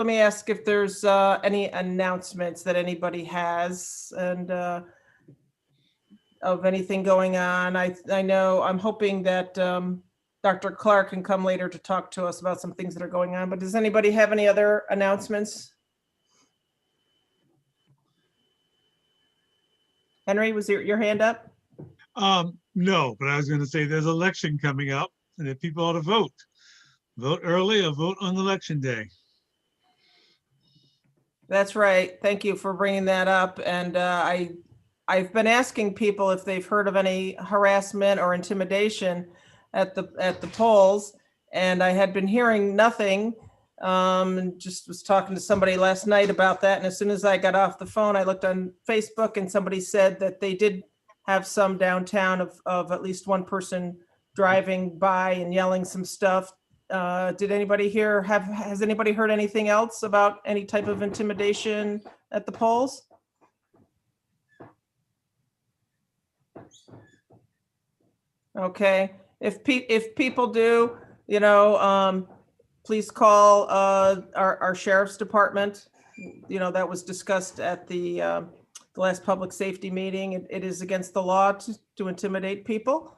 let me ask if there's any announcements that anybody has and of anything going on. I know, I'm hoping that Dr. Clark can come later to talk to us about some things that are going on, but does anybody have any other announcements? Henry, was your hand up? No, but I was going to say there's election coming up and that people ought to vote. Vote early or vote on election day. That's right. Thank you for bringing that up. And I've been asking people if they've heard of any harassment or intimidation at the polls, and I had been hearing nothing. And just was talking to somebody last night about that. And as soon as I got off the phone, I looked on Facebook and somebody said that they did have some downtown of at least one person driving by and yelling some stuff. Did anybody hear, has anybody heard anything else about any type of intimidation at the polls? Okay, if people do, please call our sheriff's department. That was discussed at the last public safety meeting. It is against the law to intimidate people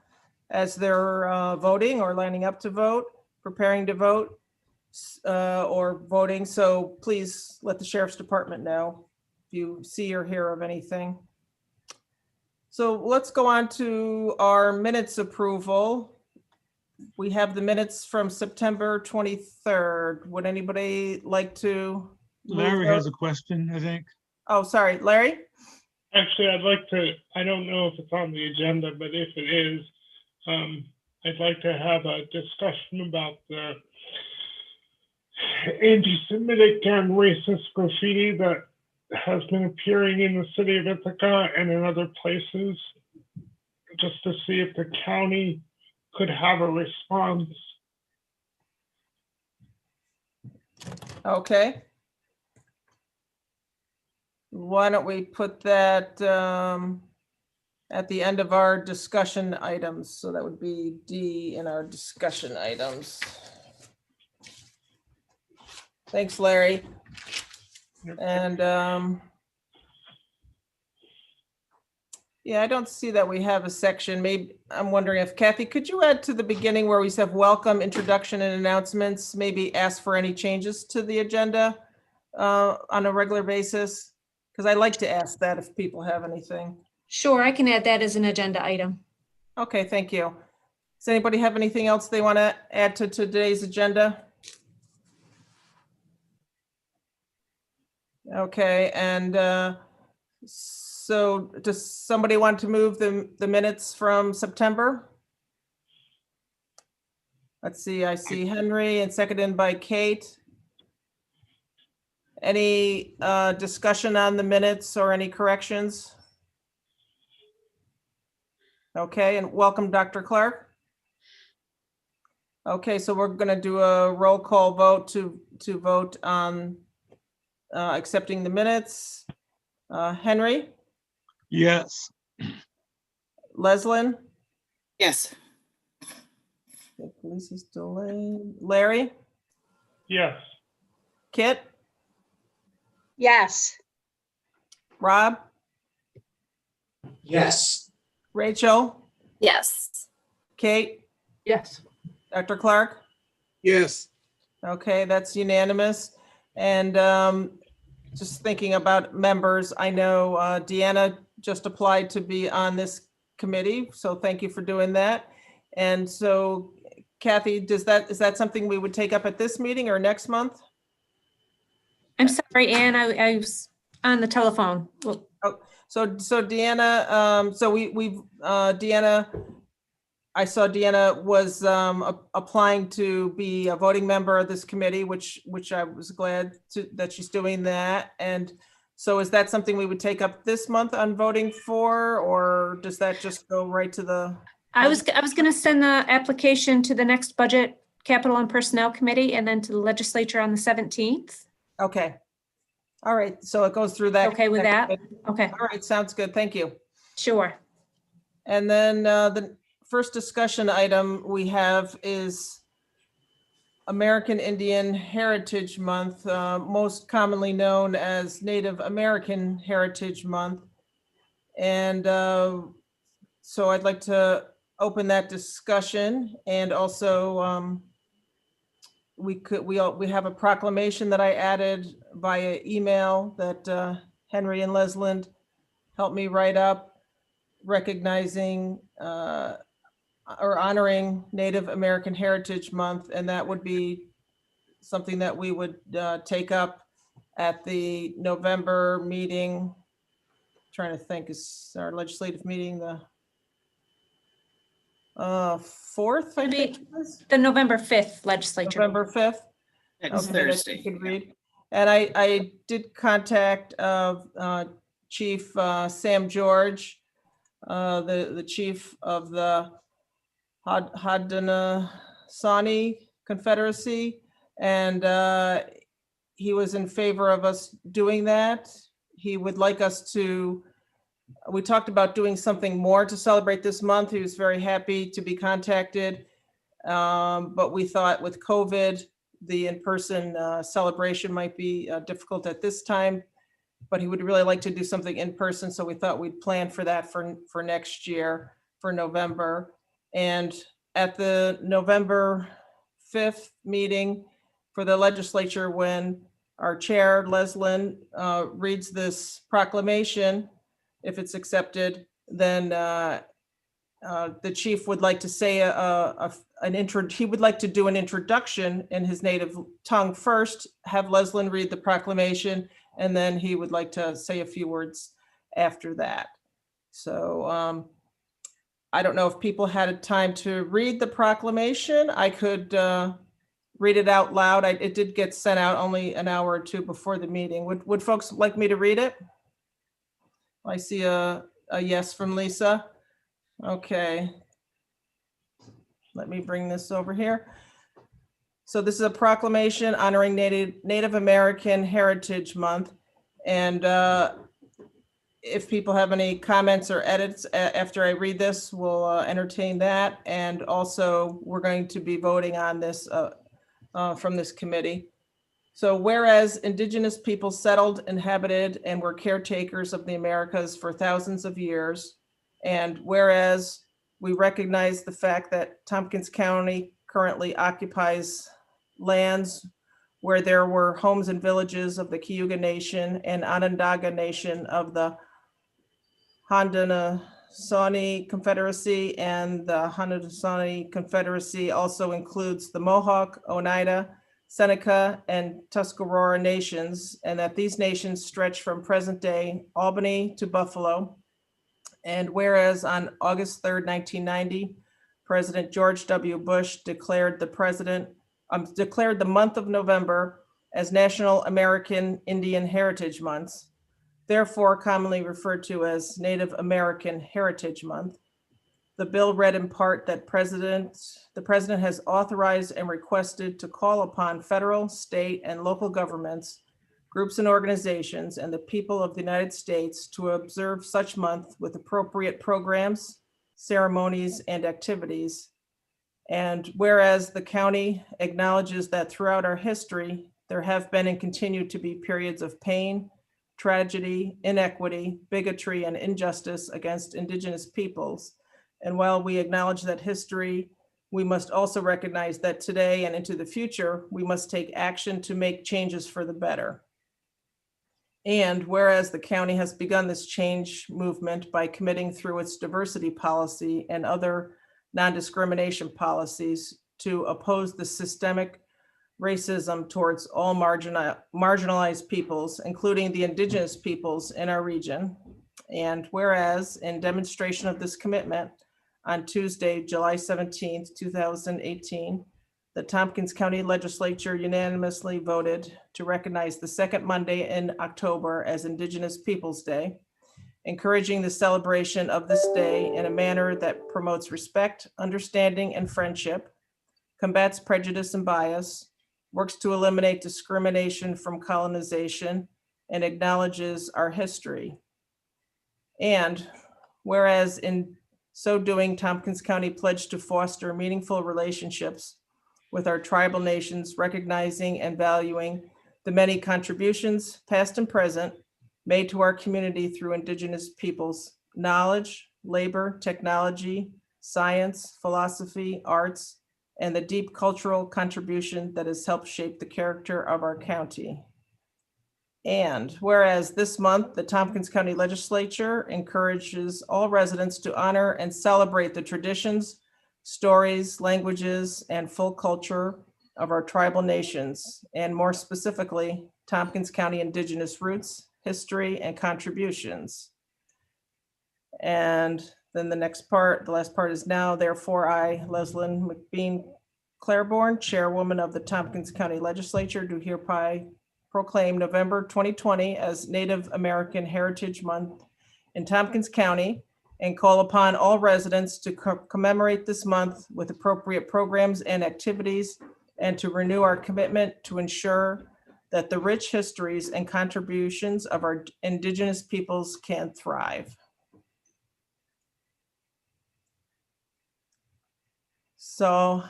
as they're voting or lining up to vote, preparing to vote, or voting. So please let the sheriff's department know if you see or hear of anything. So let's go on to our minutes approval. We have the minutes from September 23rd. Would anybody like to? Larry has a question, I think. Oh, sorry, Larry? Actually, I'd like to, I don't know if it's on the agenda, but if it is, I'd like to have a discussion about the anti-Semitic and racist graffiti that has been appearing in the city of Ithaca and in other places, just to see if the county could have a response. Okay. Why don't we put that at the end of our discussion items? So that would be D in our discussion items. Thanks, Larry. And yeah, I don't see that we have a section. Maybe I'm wondering if Kathy, could you add to the beginning where we have welcome, introduction, and announcements, maybe ask for any changes to the agenda on a regular basis? Because I like to ask that if people have anything. Sure, I can add that as an agenda item. Okay, thank you. Does anybody have anything else they want to add to today's agenda? Okay, and so does somebody want to move the minutes from September? Let's see, I see Henry and seconded by Kate. Any discussion on the minutes or any corrections? Okay, and welcome, Dr. Clark. Okay, so we're going to do a roll call vote to vote on accepting the minutes. Henry? Yes. Leslyn? Yes. Police is delayed. Larry? Yes. Kit? Yes. Rob? Yes. Rachel? Yes. Kate? Yes. Dr. Clark? Yes. Okay, that's unanimous. And just thinking about members, I know Deanna just applied to be on this committee, so thank you for doing that. And so Kathy, is that something we would take up at this meeting or next month? I'm sorry, Ann, I was on the telephone. Well, So Deanna, Deanna, I saw Deanna was applying to be a voting member of this committee, which I was glad that she's doing that. And so is that something we would take up this month on voting for, or does that just go right to the? I was going to send the application to the next budget, capital and personnel committee, and then to the legislature on the 17th. Okay. All right. So it goes through that. Okay with that? Okay. All right. Sounds good. Thank you. Sure. And then the first discussion item we have is American Indian Heritage Month, most commonly known as Native American Heritage Month. And so I'd like to open that discussion, and also we have a proclamation that I added via email that Henry and Lesland helped me write up, recognizing or honoring Native American Heritage Month, and that would be something that we would take up at the November meeting. Trying to think, is our legislative meeting the 4th, I think it is? The November 5th legislature. November 5th? Next Okay, that you Thursday. could read. And I did contact Chief Sam George, the chief of the Haudenosaunee Confederacy, and he was in favor of us doing that. He would like us to, we talked about doing something more to celebrate this month. He was very happy to be contacted. But we thought with COVID, the in-person celebration might be difficult at this time, but he would really like to do something in person. So we thought we'd plan for that for next year, for November. And at the November 5th meeting for the legislature, when our chair, Leslin, reads this proclamation, if it's accepted, then the chief would like to say he would like to do an introduction in his native tongue first, have Leslin read the proclamation, and then he would like to say a few words after that. So I don't know if people had a time to read the proclamation. I could read it out loud. It did get sent out only an hour or two before the meeting. Would folks like me to read it? I see a yes from Lisa. Okay. Let me bring this over here. So this is a proclamation honoring Native American Heritage Month. And if people have any comments or edits after I read this, we'll entertain that. And also we're going to be voting on this from this committee. So whereas Indigenous people settled, inhabited, and were caretakers of the Americas for thousands of years, and whereas we recognize the fact that Tompkins County currently occupies lands where there were homes and villages of the Cayuga Nation and Onondaga Nation of the Haudenosaunee Confederacy, and the Haudenosaunee Confederacy also includes the Mohawk, Oneida, Seneca, and Tuscarora nations, and that these nations stretch from present-day Albany to Buffalo. And whereas on August 3rd, 1990, President George W. Bush declared the month of November as National American Indian Heritage Month, therefore commonly referred to as Native American Heritage Month. The bill read in part that the president has authorized and requested to call upon federal, state, and local governments, groups and organizations, and the people of the United States to observe such month with appropriate programs, ceremonies, and activities. And whereas the county acknowledges that throughout our history, there have been and continue to be periods of pain, tragedy, inequity, bigotry, and injustice against Indigenous peoples. And while we acknowledge that history, we must also recognize that today and into the future, we must take action to make changes for the better. And whereas the county has begun this change movement by committing through its diversity policy and other non-discrimination policies to oppose the systemic racism towards all marginalized peoples, including the Indigenous peoples in our region. And whereas in demonstration of this commitment, on Tuesday, July 17th, 2018, the Tompkins County Legislature unanimously voted to recognize the second Monday in October as Indigenous Peoples Day, encouraging the celebration of this day in a manner that promotes respect, understanding, and friendship, combats prejudice and bias, works to eliminate discrimination from colonization, and acknowledges our history. And whereas in so doing, Tompkins County pledged to foster meaningful relationships with our tribal nations, recognizing and valuing the many contributions, past and present, made to our community through Indigenous peoples' knowledge, labor, technology, science, philosophy, arts, and the deep cultural contribution that has helped shape the character of our county. And whereas this month, the Tompkins County Legislature encourages all residents to honor and celebrate the traditions, stories, languages, and full culture of our tribal nations, and more specifically, Tompkins County Indigenous roots, history, and contributions. And then the next part, the last part is now, therefore, I, Leslyn McBean Claiborne, Chairwoman of the Tompkins County Legislature, do hereby proclaim November 2020 as Native American Heritage Month in Tompkins County and call upon all residents to commemorate this month with appropriate programs and activities, and to renew our commitment to ensure that the rich histories and contributions of our Indigenous peoples can thrive. So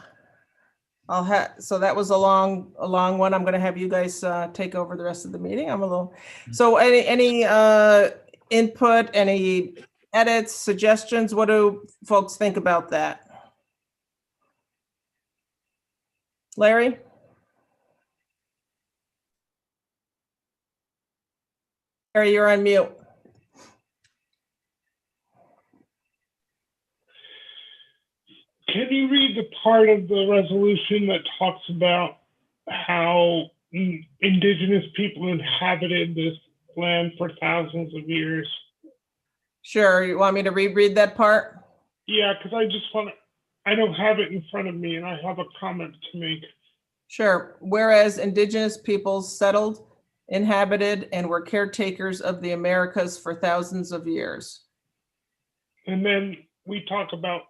so that was a long one. I'm going to have you guys take over the rest of the meeting. So any input, any edits, suggestions? What do folks think about that? Larry? Larry, you're on mute. Can you read the part of the resolution that talks about how Indigenous people inhabited this land for thousands of years? Sure. You want me to reread that part? Yeah, because I don't have it in front of me and I have a comment to make. Sure. Whereas Indigenous peoples settled, inhabited, and were caretakers of the Americas for thousands of years. And then we talk about.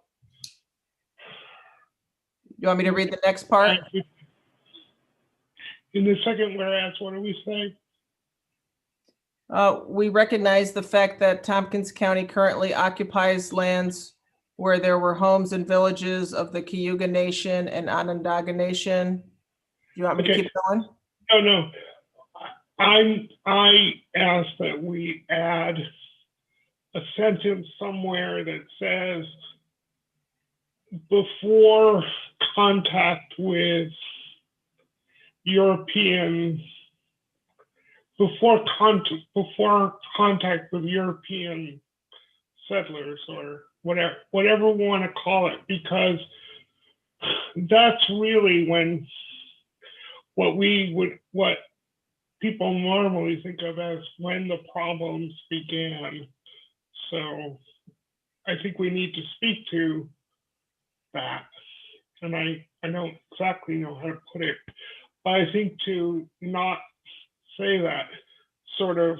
You want me to read the next part? In the second whereas, what do we say? We recognize the fact that Tompkins County currently occupies lands where there were homes and villages of the Cayuga Nation and Onondaga Nation. Do you want me to keep going? No. I asked that we add a sentence somewhere that says, before contact with European settlers, or whatever we want to call it, because that's really when what people normally think of as when the problems began. So I think we need to speak to that. And I don't exactly know how to put it, but I think to not say that sort of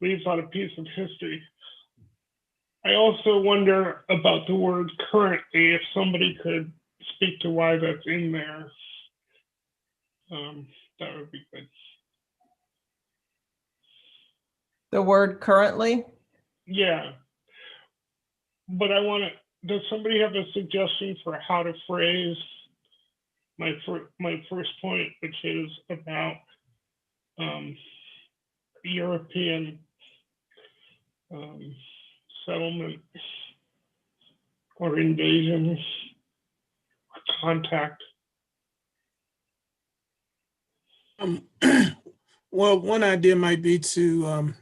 leaves out a piece of history. I also wonder about the word currently, if somebody could speak to why that's in there. That would be good. The word currently? Yeah. But does somebody have a suggestion for how to phrase my first point, which is about European settlement or invasion or contact? Well, one idea might be to,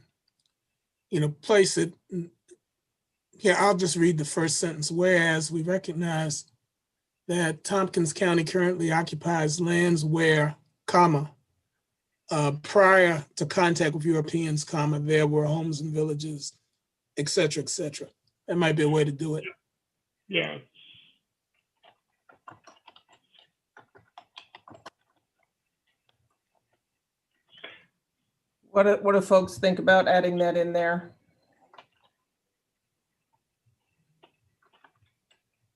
place it. Here, I'll just read the first sentence. Whereas we recognize that Tompkins County currently occupies lands where, prior to contact with Europeans, there were homes and villages, et cetera, et cetera. That might be a way to do it. Yeah. What do folks think about adding that in there?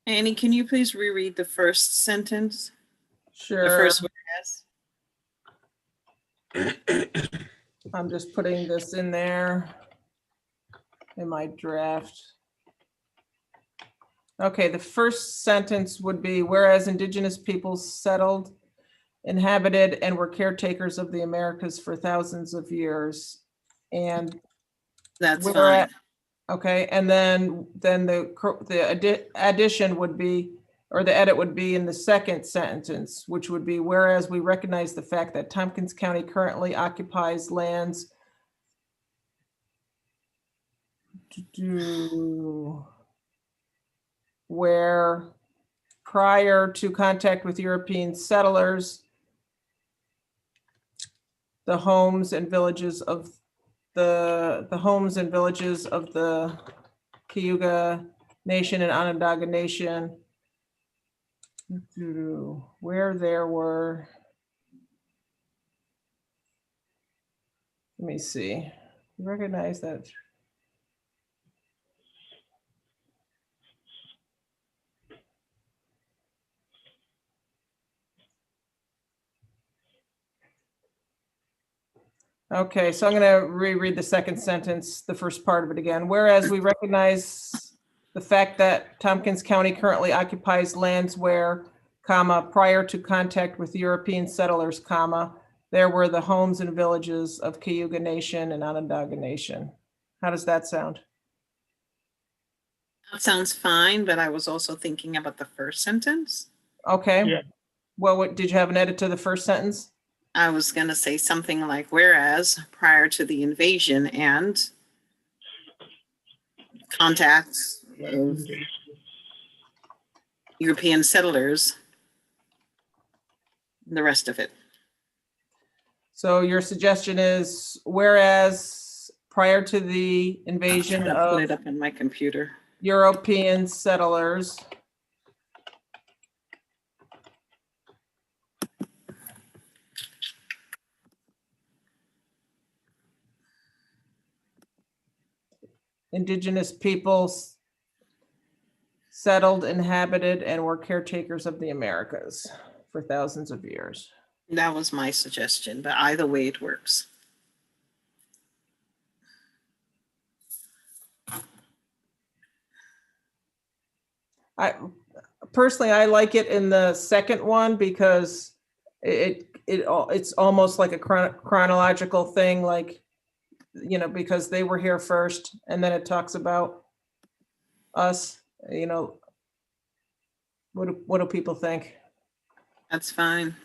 Annie, can you please reread the first sentence? Sure. The first whereas. I'm just putting this in there in my draft. Okay, the first sentence would be, whereas indigenous peoples settled, inhabited, and were caretakers of the Americas for thousands of years. And That's Where fine. at- okay, and then the addition would be, or the edit would be in the second sentence, which would be, whereas we recognize the fact that Tompkins County currently occupies lands where prior to contact with European settlers, the homes and villages of the Cayuga Nation and Onondaga Nation, where there were, let me see, recognize that. Okay, so I'm going to reread the second sentence, the first part of it again. Whereas we recognize the fact that Tompkins County currently occupies lands where, comma, prior to contact with European settlers, comma, there were the homes and villages of Cayuga Nation and Onondaga Nation. How does that sound? That sounds fine, but I was also thinking about the first sentence. Okay. Yeah. Well, did you have an edit to the first sentence? I was going to say something like, whereas prior to the invasion and contacts of European settlers, the rest of it. So your suggestion is, whereas prior to the invasion I'll put of it up on my computer. European settlers, indigenous peoples settled, inhabited, and were caretakers of the Americas for thousands of years. That was my suggestion, but either way it works. I like it in the second one because it's almost like a chronological thing, like, you know, because they were here first, and then it talks about us, you know. What do people think? That's fine.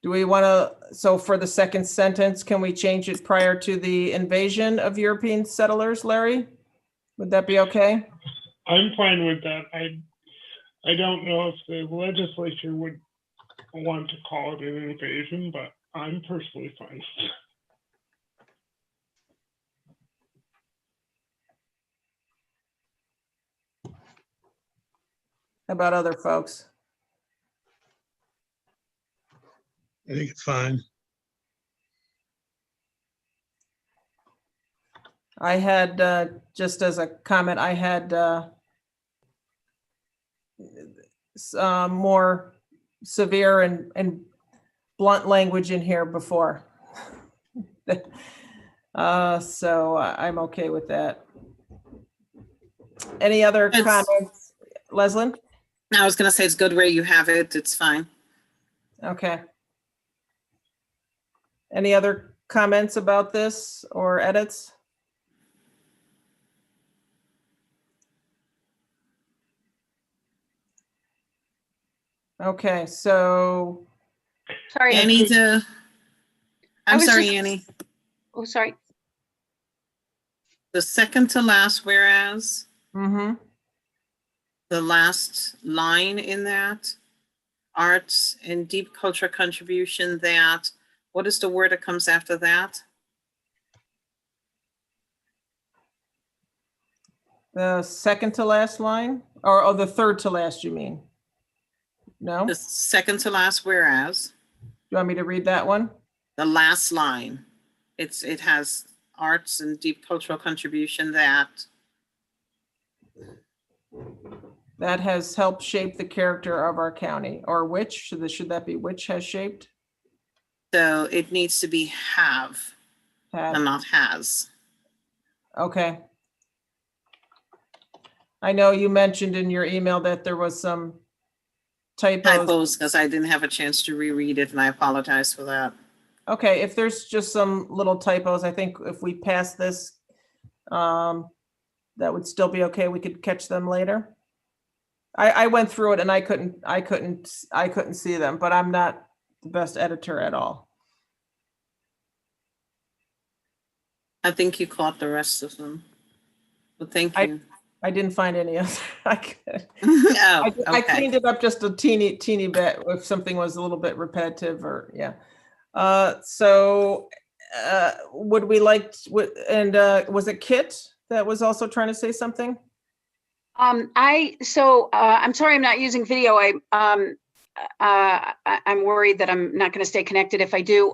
Do we want to, so for the second sentence, can we change it prior to the invasion of European settlers, Larry? Would that be okay? I'm fine with that. I don't know if the legislature would want to call it an invasion, but I'm personally fine. How about other folks? I think it's fine. I had, just as a comment, I had more severe and blunt language in here before. So I'm okay with that. Any other comments, Leslyn? I was going to say it's good where you have it. It's fine. Okay. Any other comments about this or edits? Okay, so Sorry. Annie, I'm was sorry, just- Annie. Oh, sorry. The second to last whereas, mhm. the last line in that, arts and deep cultural contribution that, what is the word that comes after that? The second to last line, or the third to last, you mean? No? The You second to last whereas, want me to read that one? the last line. It has arts and deep cultural contribution that, That has helped shape the character of our county, or which, should that be which has shaped? so it needs to be have. and not has. Okay. I know you mentioned in your email that there was some typos. Because I didn't have a chance to reread it, and I apologize for that. Okay, if there's just some little typos, I think if we pass this, that would still be okay. We could catch them later. I went through it and I couldn't see them, but I'm not the best editor at all. I think you caught the rest of them, but thank I- you. I didn't find any other. I Oh, I okay. cleaned it up just a teeny bit if something was a little bit repetitive or, yeah. So would we like, was it Kit that was also trying to say something? I'm sorry I'm not using video. I'm worried that I'm not going to stay connected if I do.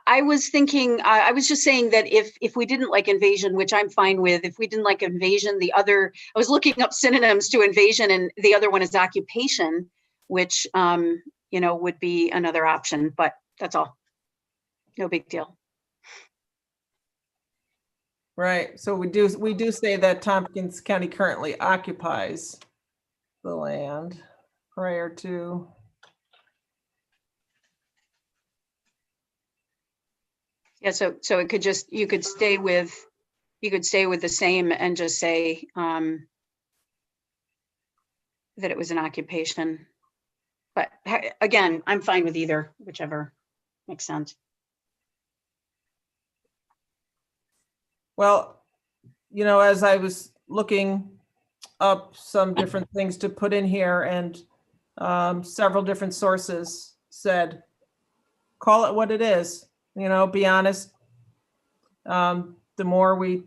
I was thinking, I was just saying that if we didn't like invasion, which I'm fine with, if we didn't like invasion, I was looking up synonyms to invasion, and the other one is occupation, which, would be another option, but that's all. No big deal. Right, so we do say that Tompkins County currently occupies the land prior to. Yeah, so it could just, you could stay with the same and just say that it was an occupation. But again, I'm fine with either, whichever makes sense. Well, as I was looking up some different things to put in here, and several different sources said, call it what it is, be honest. The more we,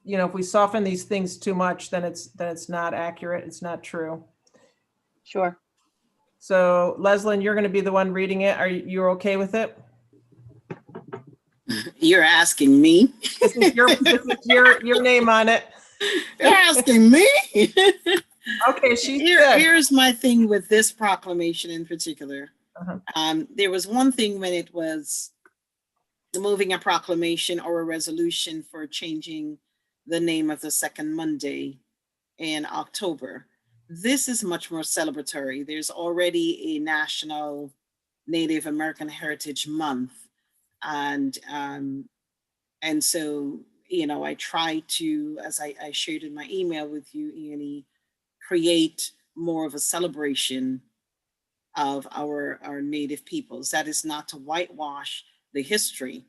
if we soften these things too much, then it's not accurate, it's not true. Sure. So Leslyn, you're going to be the one reading it. Are you okay with it? You're asking me? This is your name on it. You're asking me? Okay, she said. Here's my thing with this proclamation in particular. Uh-huh. There was one thing when it was moving a proclamation or a resolution for changing the name of the second Monday in October. This is much more celebratory. There's already a National Native American Heritage Month. And so, I try to, as I shared in my email with you, Annie, create more of a celebration of our Native peoples. That is not to whitewash the history.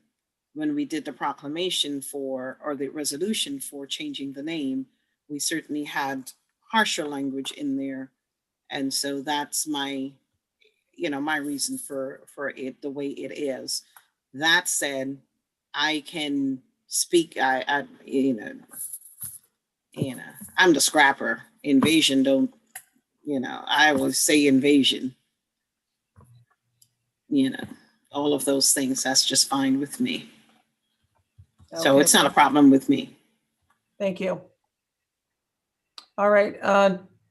When we did the proclamation or the resolution for changing the name, we certainly had harsher language in there. And so that's my reason for it the way it is. That said, I can speak, I'm the scrapper. Invasion don't, I will say invasion. All of those things, that's just fine with me. So Okay, it's not a problem with me. Thank you. All right,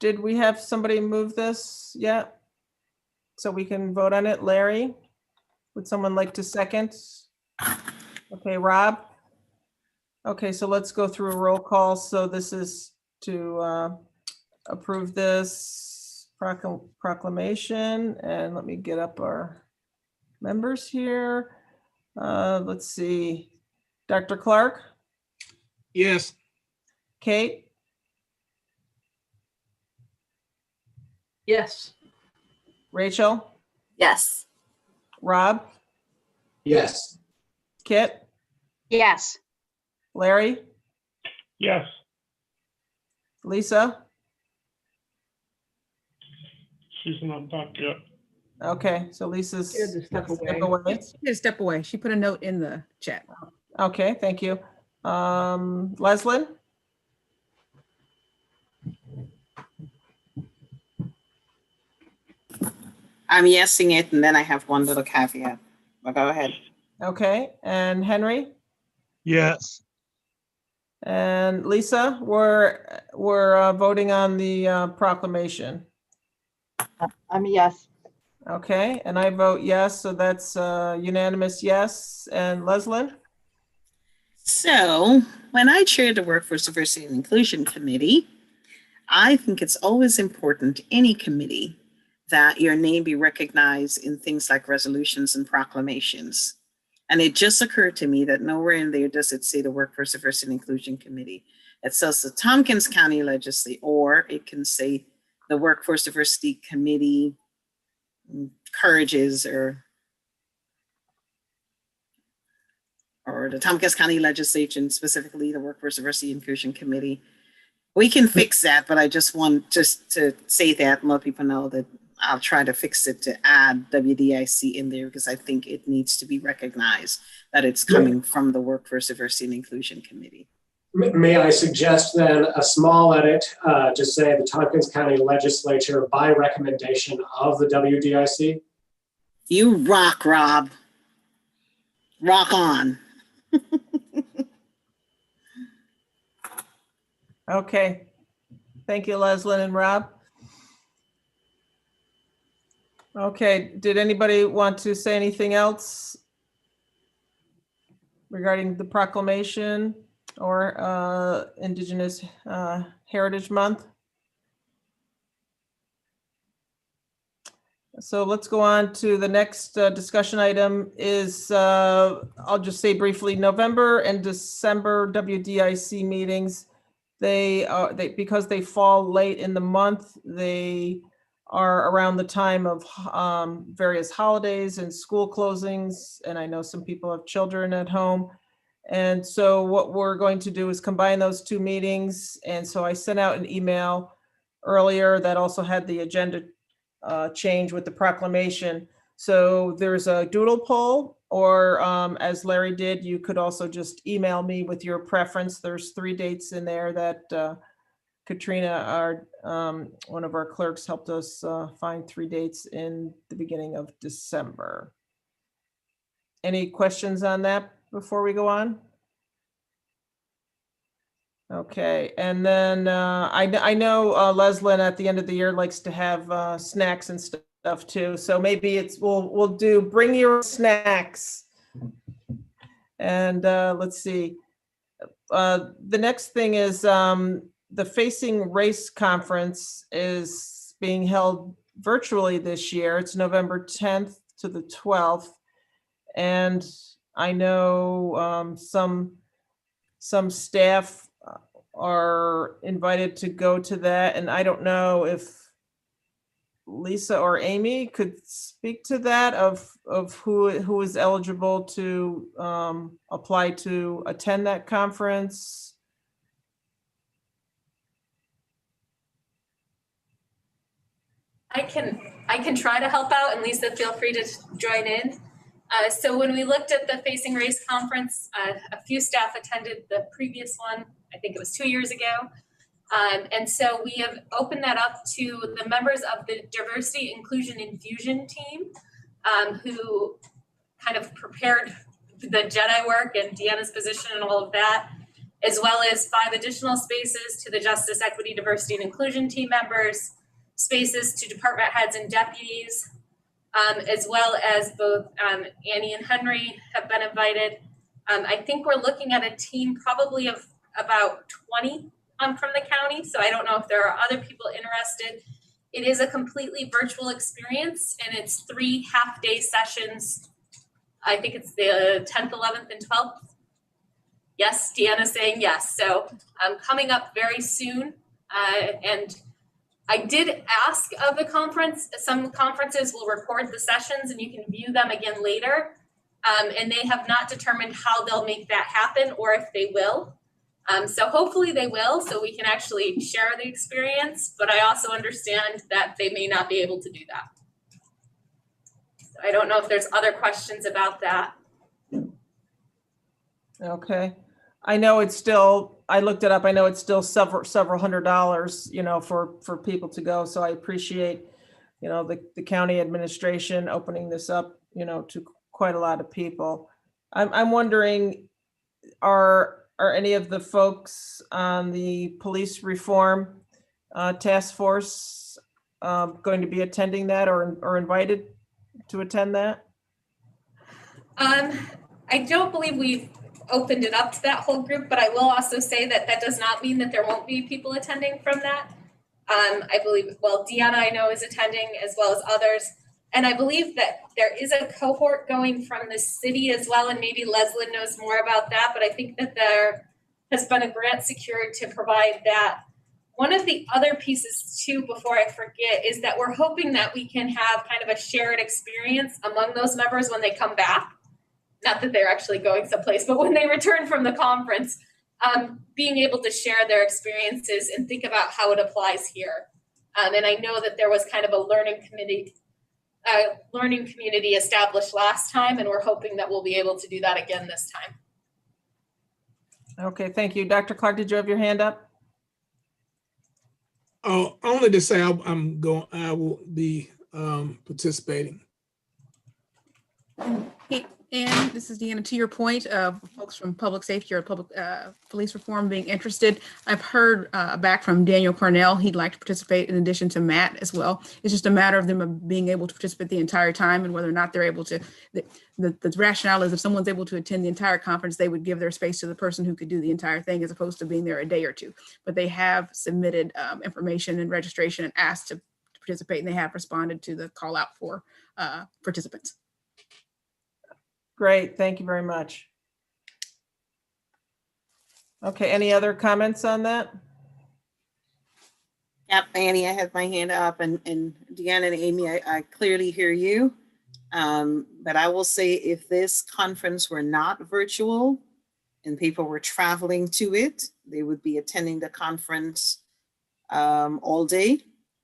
did we have somebody move this yet? So we can vote on it. Larry, would someone like to second? Okay, Rob? Okay, so let's go through a roll call. So this is to approve this proclamation, and let me get up our members here. Let's see. Dr. Clark? Yes. Kate? Yes. Rachel? Yes. Rob? Yes. Kit? Yes. Larry? Yes. Lisa? She's not back yet. Okay, so Lisa's She had to step away. away. She had to step away. She put a note in the chat. Okay, thank you. Leslyn? I'm yesing it, and then I have one little caveat. But go ahead. Okay, and Henry? Yes. And Lisa, we're voting on the proclamation. I'm a yes. Okay, and I vote yes, so that's unanimous yes. And Leslyn? So when I chair the Workforce Diversity and Inclusion Committee, I think it's always important, any committee, that your name be recognized in things like resolutions and proclamations. And it just occurred to me that nowhere in there does it say the Workforce Diversity and Inclusion Committee. It says the Tompkins County Legislature, or it can say the Workforce Diversity Committee encourages, or the Tompkins County Legislature, and specifically the Workforce Diversity and Inclusion Committee. We can fix that, but I just want to say that and let people know that I'll try to fix it to add WDIC in there, because I think it needs to be recognized that it's coming from the Workforce Diversity and Inclusion Committee. May I suggest then a small edit, just say the Tompkins County Legislature by recommendation of the WDIC? You rock, Rob. Rock on. Okay. Thank you, Leslyn and Rob. Okay, did anybody want to say anything else regarding the proclamation or Indigenous Heritage Month? So let's go on to the next discussion item is, I'll just say briefly, November and December WDIC meetings. Because they fall late in the month, they are around the time of various holidays and school closings. And I know some people have children at home. And so what we're going to do is combine those two meetings. And so I sent out an email earlier that also had the agenda change with the proclamation. So there's a doodle poll, or as Larry did, you could also just email me with your preference. There's 3 dates in there that Katrina, one of our clerks, helped us find 3 dates in the beginning of December. Any questions on that before we go on? Okay, and then I know Leslyn at the end of the year likes to have snacks and stuff too. So maybe we'll do bring your snacks. And let's see. The next thing is the Facing Race Conference is being held virtually this year. It's November 10th to the 12th. And I know some staff are invited to go to that. And I don't know if Lisa or Amy could speak to that of who is eligible to apply to attend that conference. I can try to help out, and Lisa, feel free to join in. So when we looked at the Facing Race Conference, a few staff attended the previous one. I think it was 2 years ago. And so we have opened that up to the members of the Diversity, Inclusion, Infusion team, who kind of prepared the Jedi work and Deanna's position and all of that, as well as 5 additional spaces to the Justice, Equity, Diversity, and Inclusion team members, spaces to department heads and deputies, as well as both Annie and Henry have been invited. I think we're looking at a team probably of about 20 from the county. So I don't know if there are other people interested. It is a completely virtual experience, and it's 3 half-day sessions. I think it's the 10th, 11th, and 12th. Yes, Deanna's saying yes. So coming up very soon. And I did ask of the conference, some conferences will record the sessions and you can view them again later. And they have not determined how they'll make that happen or if they will. So hopefully they will, so we can actually share the experience, but I also understand that they may not be able to do that. So I don't know if there's other questions about that. Okay. I know it's still, I looked it up, I know it's still several $100s, you know, for people to go. So I appreciate, you know, the county administration opening this up, you know, to quite a lot of people. I'm wondering, are any of the folks on the police reform task force going to be attending that or invited to attend that? I don't believe we've opened it up to that whole group, but I will also say that that does not mean that there won't be people attending from that. I believe, well, Deanna I know is attending as well as others. And I believe that there is a cohort going from the city as well, and maybe Leslyn knows more about that, but I think that there has been a grant secured to provide that. One of the other pieces too, before I forget, is that we're hoping that we can have kind of a shared experience among those members when they come back. Not that they're actually going someplace, but when they return from the conference, being able to share their experiences and think about how it applies here. And I know that there was kind of a learning community established last time, and we're hoping that we'll be able to do that again this time. Okay, thank you. Dr. Clark, did you have your hand up? Oh, only to say I will be participating. Hey, and this is Deanna. To your point of folks from public safety or public police reform being interested, I've heard back from Daniel Cornell. He'd like to participate in addition to Matt as well. It's just a matter of them being able to participate the entire time, and whether or not they're able to. The rationale is if someone's able to attend the entire conference, they would give their space to the person who could do the entire thing, as opposed to being there a day or two. But they have submitted information and registration and asked to participate, and they have responded to the call out for participants. Great, thank you very much. Okay, any other comments on that? Yep, Annie, I have my hand up, and Deanna and Amy, I clearly hear you. But I will say, if this conference were not virtual and people were traveling to it, they would be attending the conference all day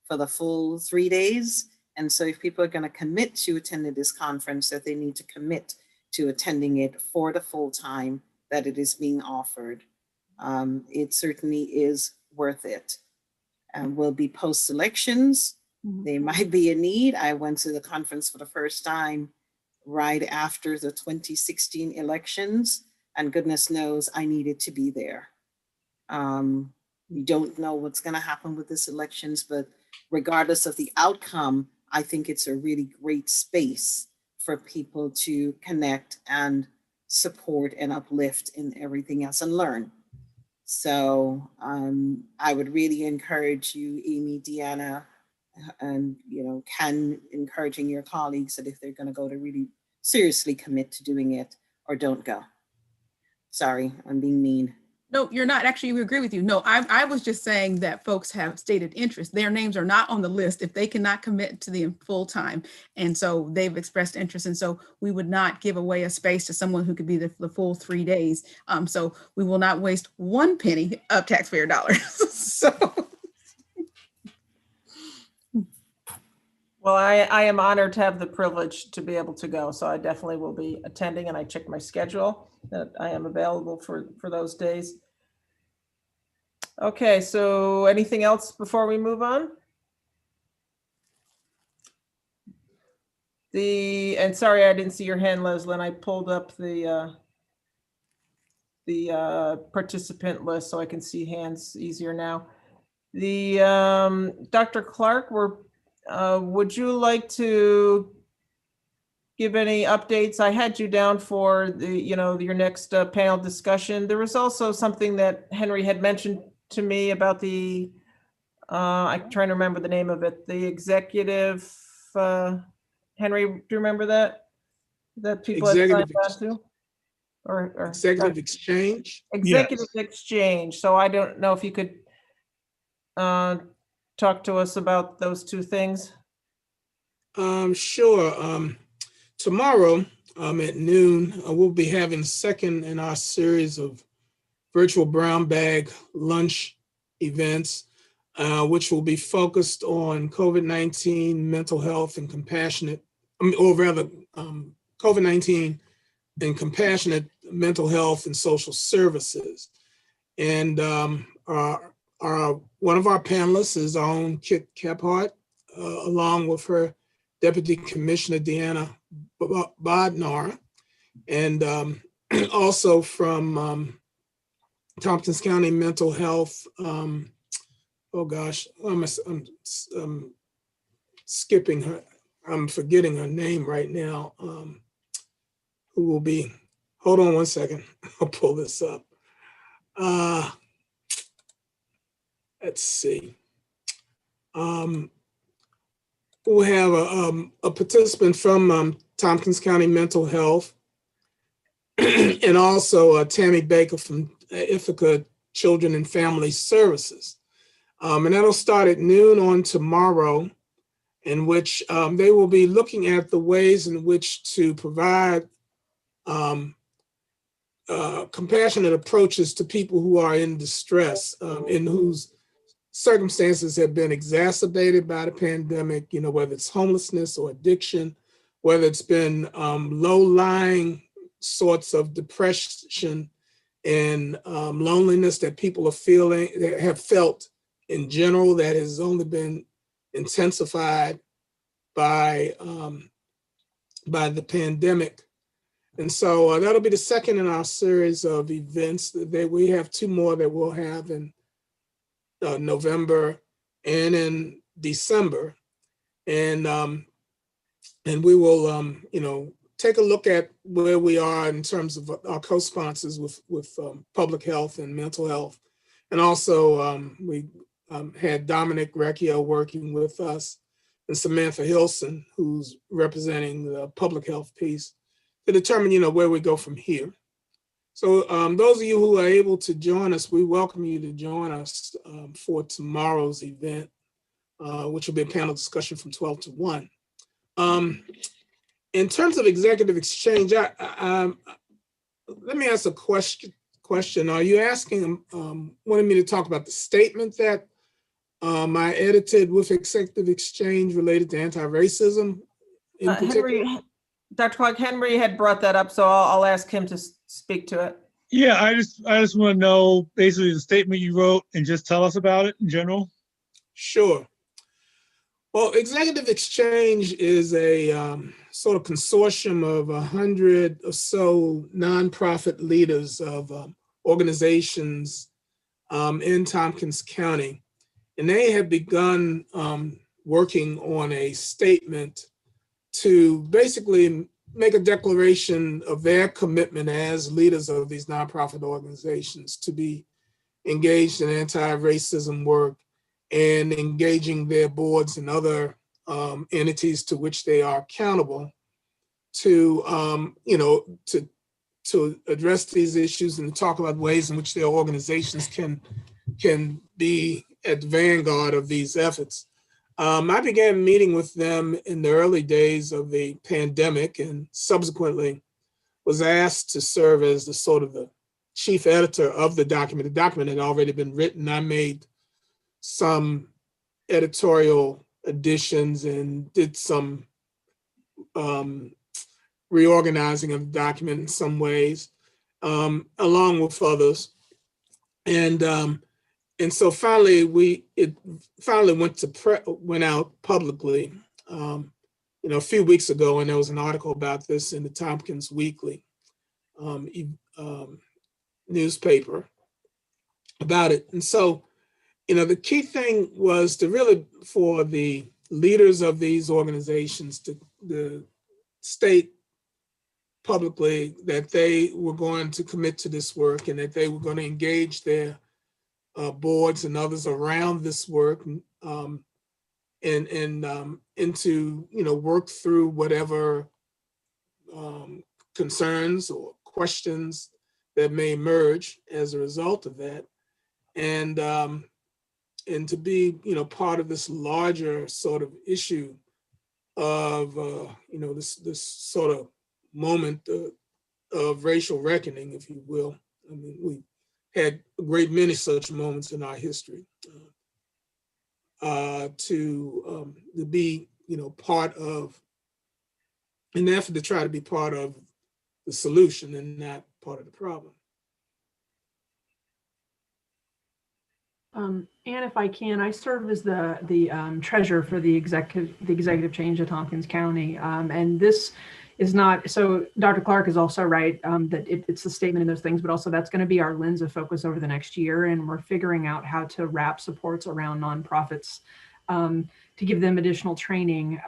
for the full 3 days. And so if people are going to commit to attending this conference, that they need to commit to attending it for the full time that it is being offered. It certainly is worth it. Will be post-elections. They might be in need. I went to the conference for the first time right after the 2016 elections, and goodness knows I needed to be there. We don't know what's going to happen with this elections, but regardless of the outcome, I think it's a really great space for people to connect and support and uplift in everything else and learn. So I would really encourage you, Amy, Deanna, and Ken, encouraging your colleagues that if they're going to go, to really seriously commit to doing it, or don't go. Sorry, I'm being mean. No, you're not. Actually, we agree with you. No, I was just saying that folks have stated interest. Their names are not on the list if they cannot commit to the full time. And so they've expressed interest. And so we would not give away a space to someone who could be the full 3 days. So we will not waste one penny of taxpayer dollars. So. Well, I am honored to have the privilege to be able to go. So I definitely will be attending, and I checked my schedule that I am available for those days. Okay, so anything else before we move on? And sorry, I didn't see your hand, Leslyn. I pulled up the participant list so I can see hands easier now. Dr. Clark, would you like to give any updates? I had you down for your next panel discussion. There was also something that Henry had mentioned to me about I'm trying to remember the name of it, the executive, Henry, do you remember that people had signed on to? Or executive exchange? Executive exchange. So I don't know if you could talk to us about those two things. Sure. Tomorrow at noon, we'll be having the second in our series of virtual brown bag lunch events, which will be focused on COVID-19 mental health and COVID-19 and compassionate mental health and social services. And one of our panelists is our own Kit Kephart, along with her Deputy Commissioner Deanna Bodnar, and also from Tompkins County Mental Health. I'm skipping her. I'm forgetting her name right now. Who will be hold on one second. I'll pull this up. Let's see. We'll have a participant from Tompkins County Mental Health and also Tammy Baker from Ithaca Children and Family Services. And that'll start at noon on tomorrow, in which they will be looking at the ways in which to provide compassionate approaches to people who are in distress, in whose circumstances have been exacerbated by the pandemic, you know, whether it's homelessness or addiction, whether it's been low-lying sorts of depression and loneliness that people are feeling, that have felt in general, that has only been intensified by the pandemic. And so that'll be the second in our series of events. That we have two more that we'll have in November and in December. And we will, you know, take a look at where we are in terms of our co-sponsors with public health and mental health. And also we had Dominic Recchio working with us and Samantha Hilson, who's representing the public health piece, to determine, you know, where we go from here. So those of you who are able to join us, we welcome you to join us for tomorrow's event, which will be a panel discussion from 12 to 1. In terms of executive exchange, let me ask a question. Are you asking, wanting me to talk about the statement that I edited with executive exchange related to anti-racism in particular? Dr. Clark, Henry had brought that up, so I'll ask him to speak to it. Yeah, I just want to know basically the statement you wrote and just tell us about it in general. Sure. Well, executive exchange is a sort of consortium of 100 or so nonprofit leaders of organizations in Tompkins County. And they have begun working on a statement to basically make a declaration of their commitment as leaders of these nonprofit organizations to be engaged in anti-racism work and engaging their boards and other entities to which they are accountable to, you know, to address these issues and to talk about ways in which their organizations can be at the vanguard of these efforts. I began meeting with them in the early days of the pandemic and subsequently was asked to serve as the sort of the chief editor of the document. The document had already been written. I made some editorial additions and did some reorganizing of the document in some ways, along with others. And so finally, it finally went out publicly, you know, a few weeks ago, and there was an article about this in the Tompkins Weekly newspaper about it. And so, you know, the key thing was to really, for the leaders of these organizations to state publicly that they were going to commit to this work and that they were going to engage their boards and others around this work and to, you know, work through whatever concerns or questions that may emerge as a result of that, and to be, you know, part of this larger sort of issue of you know, this sort of moment of racial reckoning, if you will. I mean, we had a great many such moments in our history. To be, you know, part of an effort to try to be part of the solution and not part of the problem. And if I can, I serve as the treasurer for the executive change at Tompkins County, and this is not, so Dr. Clark is also right that it's a statement in those things, but also that's going to be our lens of focus over the next year, and we're figuring out how to wrap supports around nonprofits to give them additional training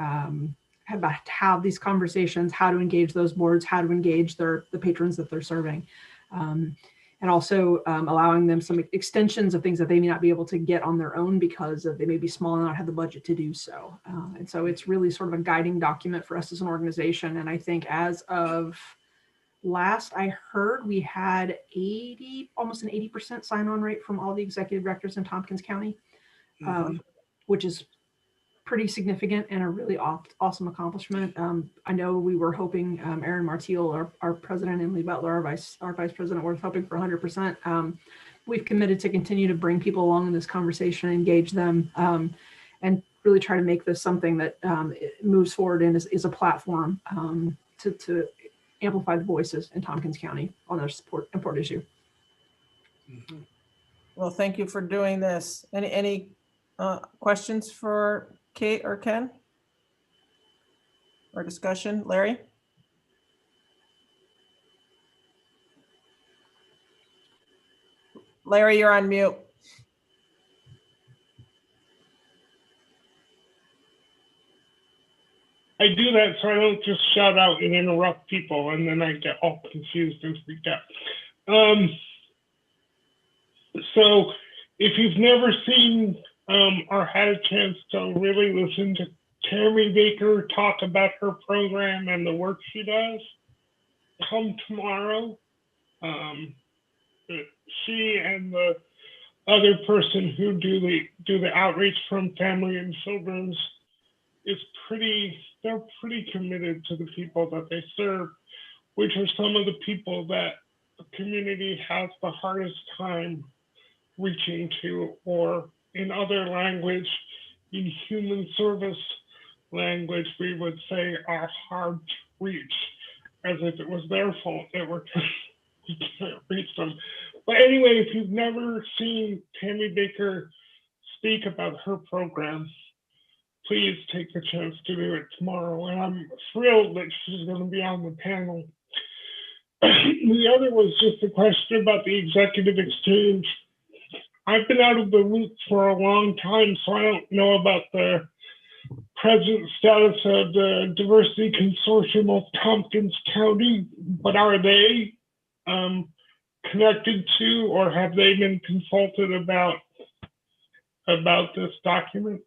have these conversations, how to engage those boards, how to engage the patrons that they're serving. And also allowing them some extensions of things that they may not be able to get on their own because they may be small and not have the budget to do so. And so it's really sort of a guiding document for us as an organization. And I think as of last I heard, we had almost an 80% sign-on rate from all the executive directors in Tompkins County, which is pretty significant and a really awesome accomplishment. I know we were hoping, Aaron Martiel, our president, and Lee Butler, our vice president, were hoping for 100%. We've committed to continue to bring people along in this conversation, engage them, and really try to make this something that it moves forward and is a platform to amplify the voices in Tompkins County on this important issue. Well, thank you for doing this. Any questions for Kate or Ken? Or discussion? Larry? Larry, you're on mute. I do that so I don't just shout out and interrupt people, and then I get all confused and freak out. So if you've never seen or had a chance to really listen to Tammy Baker talk about her program and the work she does, come tomorrow. She and the other person who do the outreach from Family and Children's they're pretty committed to the people that they serve, which are some of the people that the community has the hardest time reaching to, or in other language, in human service language, we would say are hard to reach, as if it was their fault that we can't reach them. But anyway, if you've never seen Tammy Baker speak about her program, please take the chance to do it tomorrow. And I'm thrilled that she's going to be on the panel. The other was just a question about the executive exchange. I've been out of the loop for a long time, so I don't know about the present status of the Diversity Consortium of Tompkins County, but are they connected to, or have they been consulted about this document?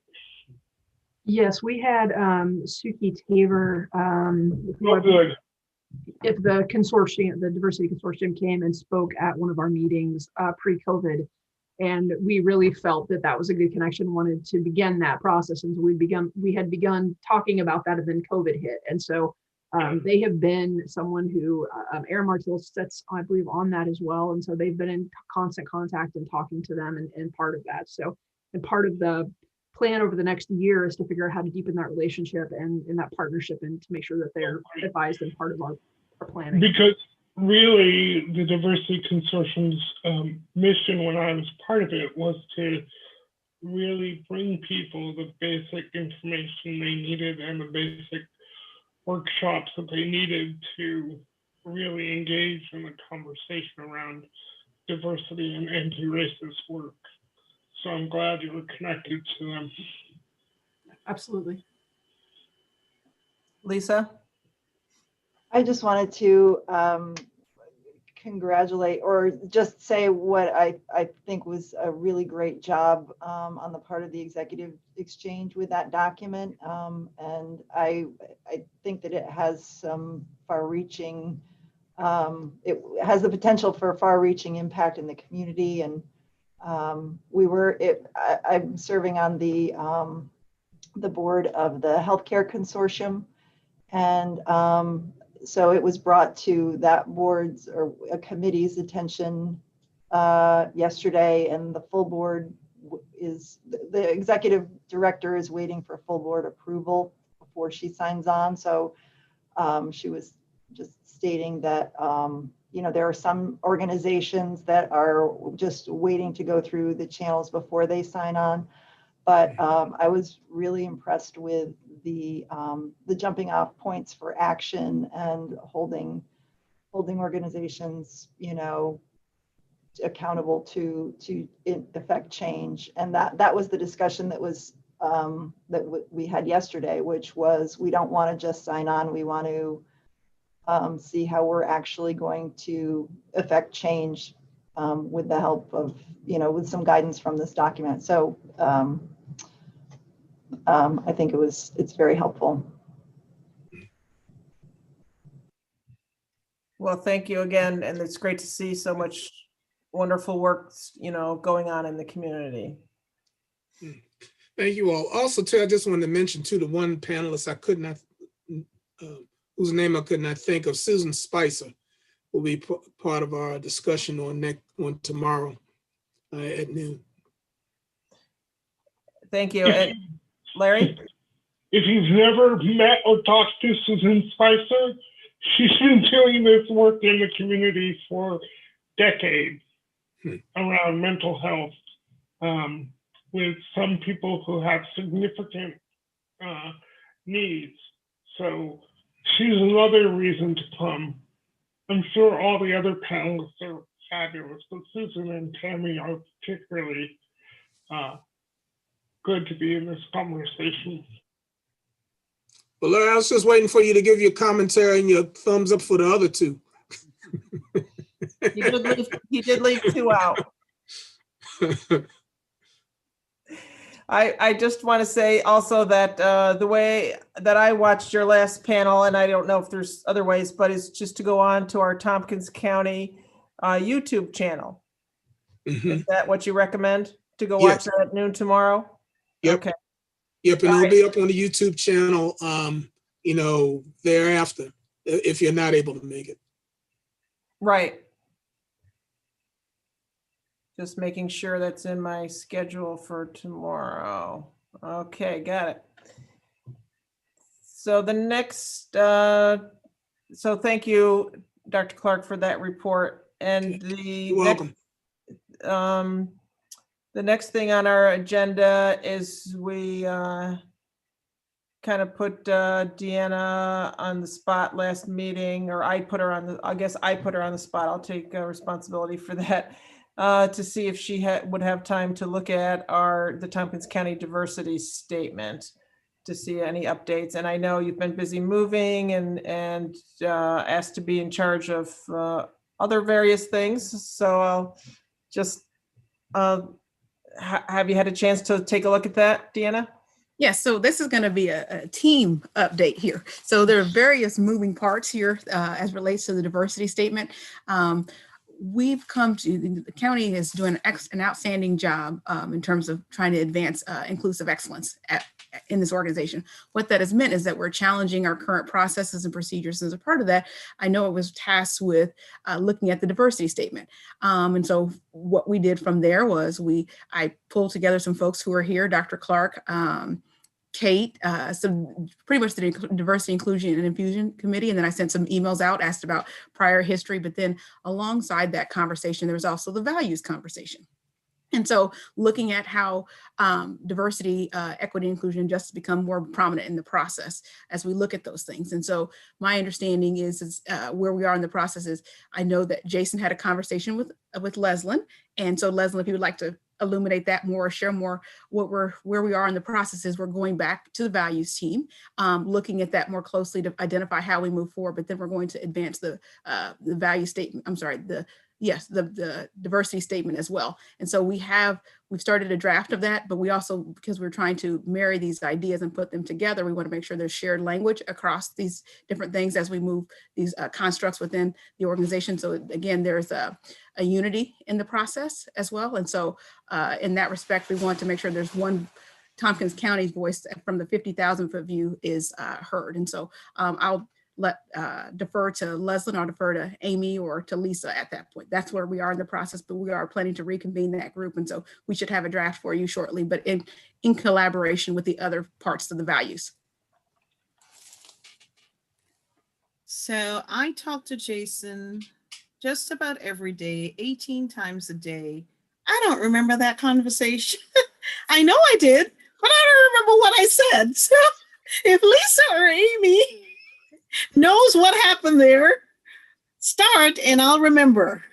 Yes, we had Suki Tabor. Good. If the consortium, the Diversity Consortium, came and spoke at one of our meetings pre-COVID, and we really felt that that was a good connection, wanted to begin that process. And so we had begun talking about that, and then COVID hit. And so they have been someone who, Aaron Martiel sits, I believe, on that as well. And so they've been in constant contact and talking to them and part of that. So, and part of the plan over the next year is to figure out how to deepen that relationship and that partnership, and to make sure that they're advised and part of our planning. Because really, the Diversity Consortium's mission when I was part of it was to really bring people the basic information they needed and the basic workshops that they needed to really engage in the conversation around diversity and anti-racist work. So I'm glad you were connected to them. Absolutely. Lisa? I just wanted to congratulate, or just say what I think was a really great job on the part of the executive exchange with that document. And I think that it has some far-reaching, it has the potential for far-reaching impact in the community. And I'm serving on the board of the Healthcare Consortium, and so it was brought to that board's or a committee's attention yesterday, and the full board the executive director is waiting for full board approval before she signs on. So she was just stating that there are some organizations that are just waiting to go through the channels before they sign on. But I was really impressed with the jumping off points for action and holding organizations, accountable to affect change. And that was the discussion that was we had yesterday, which was we don't want to just sign on. We want to see how we're actually going to affect change with the help of, with some guidance from this document. So I think it's very helpful. Well, thank you again, and it's great to see so much wonderful work, going on in the community. Thank you all. Also, too, I just wanted to mention too, the one panelist I could not, whose name I could not think of, Susan Spicer, will be part of our discussion on tomorrow at noon. Thank you. And Larry? If you've never met or talked to Susan Spicer, she's been doing this work in the community for decades around mental health with some people who have significant needs. So she's another reason to come. I'm sure all the other panelists are fabulous, but Susan and Tammy are particularly good to be in this conversation. Well, Larry, I was just waiting for you to give your commentary and your thumbs up for the other two. He did leave two out. I just want to say also that the way that I watched your last panel, and I don't know if there's other ways, but it's just to go on to our Tompkins County YouTube channel. Is that what you recommend? To go watch that at noon tomorrow? Yep. Okay. Yep, and it'll be up on the YouTube channel, thereafter, if you're not able to make it. Right. Just making sure that's in my schedule for tomorrow. Okay, got it. So the next, so thank you, Dr. Clark, for that report. And You're welcome. The next thing on our agenda is we kind of put Deanna on the spot last meeting, or I put her on the, I guess I put her on the spot. I'll take responsibility for that, to see if she would have time to look at the Tompkins County diversity statement to see any updates. And I know you've been busy moving and asked to be in charge of other various things. So I'll just, have you had a chance to take a look at that, Deanna? Yes, so this is going to be a team update here. So there are various moving parts here as relates to the diversity statement. We've come to, the county is doing an outstanding job in terms of trying to advance inclusive excellence in this organization. What that has meant is that we're challenging our current processes and procedures. As a part of that, I know it was tasked with looking at the diversity statement. And so what we did from there was I pulled together some folks who are here, Dr. Clark, Kate, so pretty much the diversity, inclusion, and infusion committee. And then I sent some emails out, asked about prior history, but then alongside that conversation, there was also the values conversation. And so looking at how diversity, equity, inclusion, and justice become more prominent in the process as we look at those things. And so my understanding is where we are in the process is, I know that Jason had a conversation with Leslyn. And so Leslyn, if you would like to illuminate that more, share more where we are in the process is we're going back to the values team, looking at that more closely to identify how we move forward, but then we're going to advance the value statement, the diversity statement as well. And so we've started a draft of that, but we also, because we're trying to marry these ideas and put them together, we want to make sure there's shared language across these different things as we move these constructs within the organization. So again, there's a unity in the process as well. And so in that respect, we want to make sure there's one Tompkins County's voice from the 50,000 foot view is heard. And so I'll defer to Leslyn, or defer to Amy or to Lisa at that point. That's where we are in the process, but we are planning to reconvene that group. And so we should have a draft for you shortly, but in collaboration with the other parts of the values. So I talk to Jason just about every day, 18 times a day. I don't remember that conversation. I know I did, but I don't remember what I said. So if Lisa or Amy knows what happened there, start and I'll remember.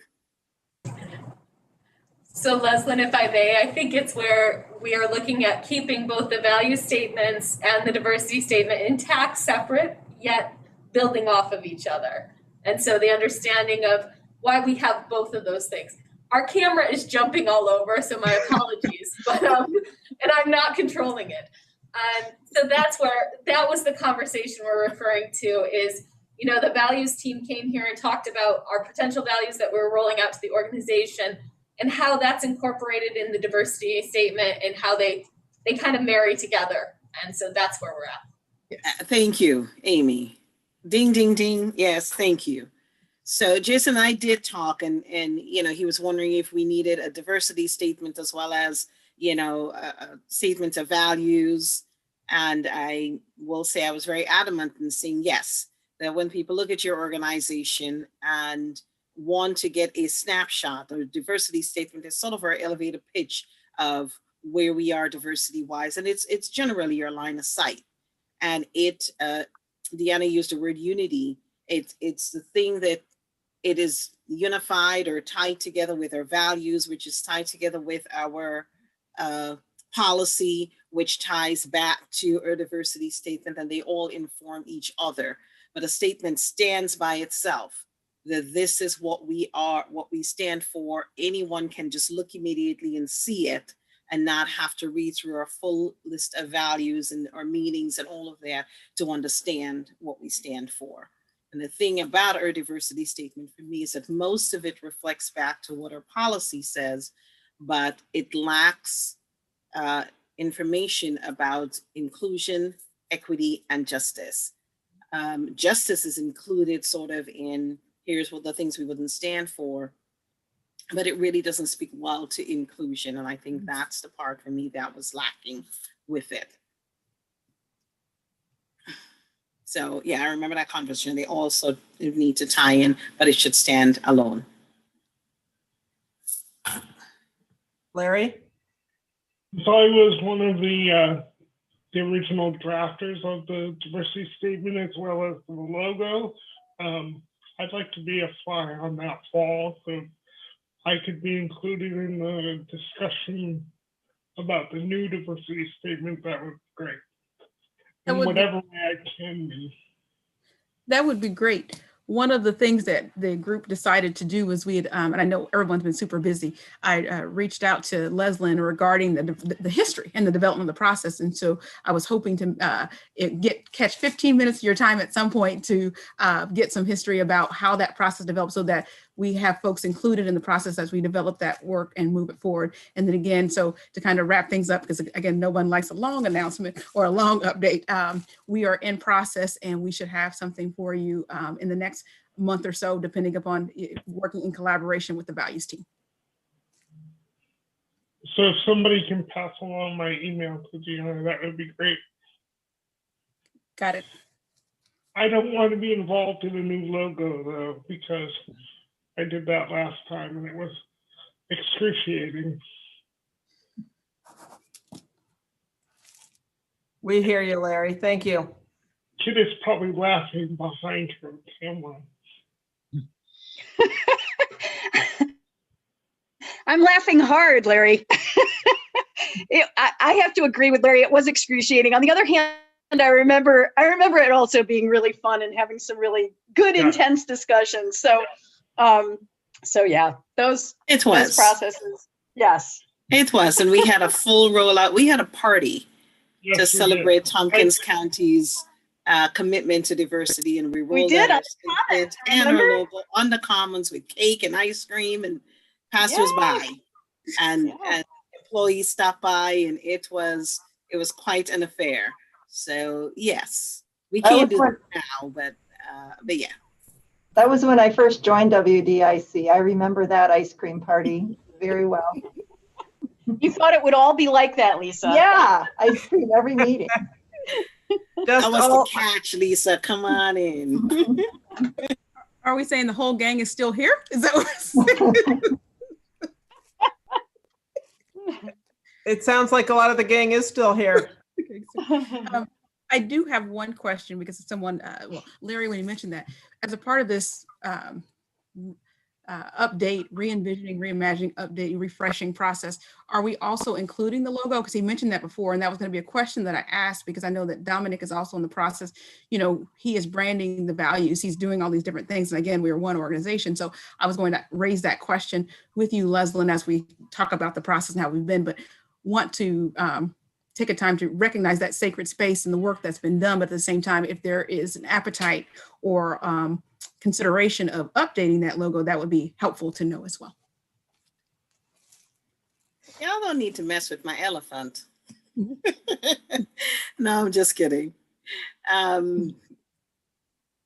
So Leslyn, if I may, I think it's where we are looking at keeping both the value statements and the diversity statement intact, separate, yet building off of each other. And so the understanding of why we have both of those things. Our camera is jumping all over, so my apologies, but and I'm not controlling it. So that's where, that was the conversation we're referring to is, you know, the values team came here and talked about our potential values that we're rolling out to the organization and how that's incorporated in the diversity statement and how they kind of marry together. And so that's where we're at. Thank you, Amy. Ding, ding, ding. Yes, thank you. So Jason and I did talk and you know, he was wondering if we needed a diversity statement as well as, you know, a statement of values. And I will say I was very adamant in saying yes, that when people look at your organization and want to get a snapshot or diversity statement, it's sort of our elevator pitch of where we are diversity wise. And it's generally your line of sight. And Deanna used the word unity. It's the thing that it is unified or tied together with our values, which is tied together with our policy, which ties back to our diversity statement, and they all inform each other. But a statement stands by itself, that this is what we are, what we stand for. Anyone can just look immediately and see it and not have to read through our full list of values and our meanings and all of that to understand what we stand for. And the thing about our diversity statement for me is that most of it reflects back to what our policy says, but it lacks information about inclusion, equity, and justice. Justice is included sort of in, here's what the things we wouldn't stand for, but it really doesn't speak well to inclusion. And I think that's the part for me that was lacking with it. So yeah, I remember that conversation. They also need to tie in, but it should stand alone. Larry? So I was one of the original drafters of the diversity statement as well as the logo. I'd like to be a fly on that wall, so I could be included in the discussion about the new diversity statement. That would be great. In whatever way I can be. That would be great. One of the things that the group decided to do was we had, and I know everyone's been super busy, I reached out to Leslyn regarding the history and the development of the process. And so I was hoping to catch 15 minutes of your time at some point to get some history about how that process developed so that we have folks included in the process as we develop that work and move it forward. And then again, so to kind of wrap things up, because again, no one likes a long announcement or a long update. We are in process and we should have something for you in the next month or so, depending upon working in collaboration with the values team. So if somebody can pass along my email to Deanna, that would be great. Got it. I don't want to be involved in a new logo though, because I did that last time and it was excruciating. We hear you, Larry. Thank you. Kid is probably laughing behind her camera. I'm laughing hard, Larry. I have to agree with Larry. It was excruciating. On the other hand, I remember it also being really fun and having some really good, intense discussions. So yeah, those processes. Yes, it was, and we had a full rollout. We had a party to celebrate Tompkins County's commitment to diversity, and we rolled out our statement and our logo on the commons with cake and ice cream and passers-by, and employees stopped by, and it was quite an affair. So yes, we can't do it now, but yeah. That was when I first joined WDIC. I remember that ice cream party very well. You thought it would all be like that, Lisa? Yeah, ice cream every meeting. That was the catch, Lisa. Come on in. Are we saying the whole gang is still here? Is that what we're saying? It sounds like a lot of the gang is still here. Okay, so, I do have one question because someone, well, Larry, when you mentioned that, as a part of this update, re-envisioning, reimagining, updating, refreshing process, are we also including the logo? Because he mentioned that before, and that was going to be a question that I asked, because I know that Dominic is also in the process. You know, he is branding the values. He's doing all these different things. And again, we are one organization. So I was going to raise that question with you, Leslyn, as we talk about the process and how we've been, but want to take a time to recognize that sacred space and the work that's been done. But at the same time, if there is an appetite or consideration of updating that logo, that would be helpful to know as well. Y'all don't need to mess with my elephant. No, I'm just kidding.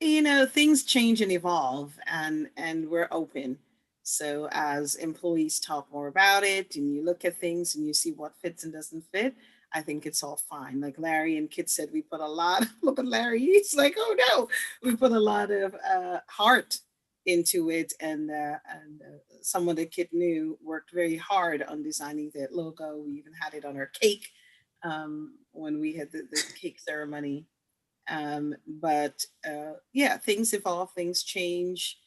You know, things change and evolve, and we're open. So as employees talk more about it and you look at things and you see what fits and doesn't fit, I think it's all fine. Like Larry and Kit said, we put a lot, look at Larry, he's like, oh no, we put a lot of heart into it. And someone that Kit knew worked very hard on designing that logo. We even had it on our cake when we had the cake ceremony. Yeah, things evolve, things change,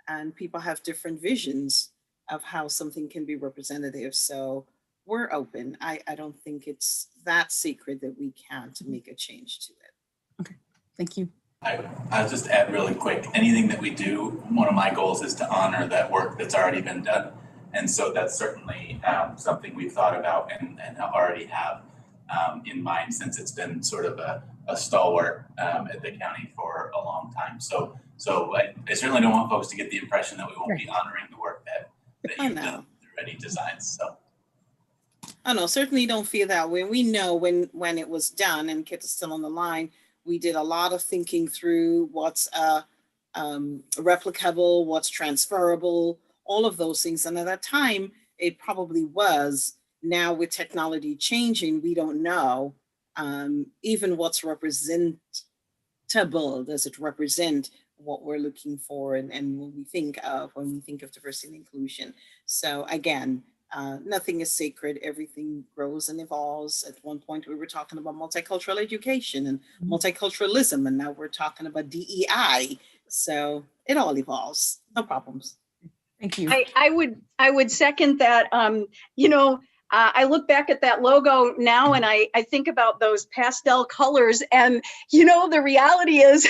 and people have different visions of how something can be representative. So we're open. I don't think it's that secret that we can't make a change to it. Okay, thank you. I'll just add really quick, anything that we do, one of my goals is to honor that work that's already been done. And so that's certainly something we've thought about and already have in mind, since it's been sort of a stalwart at the county for a long time. So I certainly don't want folks to get the impression that we won't be honoring the work that you've done through any designs. So. Oh no, certainly don't feel that way. We know when it was done, and Kit is still on the line, we did a lot of thinking through what's replicable, what's transferable, all of those things. And at that time, it probably was. Now with technology changing, we don't know even what's representable. Does it represent what we're looking for and what we think of when we think of diversity and inclusion? So again, nothing is sacred. Everything grows and evolves. At one point, we were talking about multicultural education and multiculturalism, and now we're talking about DEI. So it all evolves. No problems. Thank you. I would second that. You know, I look back at that logo now and I think about those pastel colors, and you know, the reality is,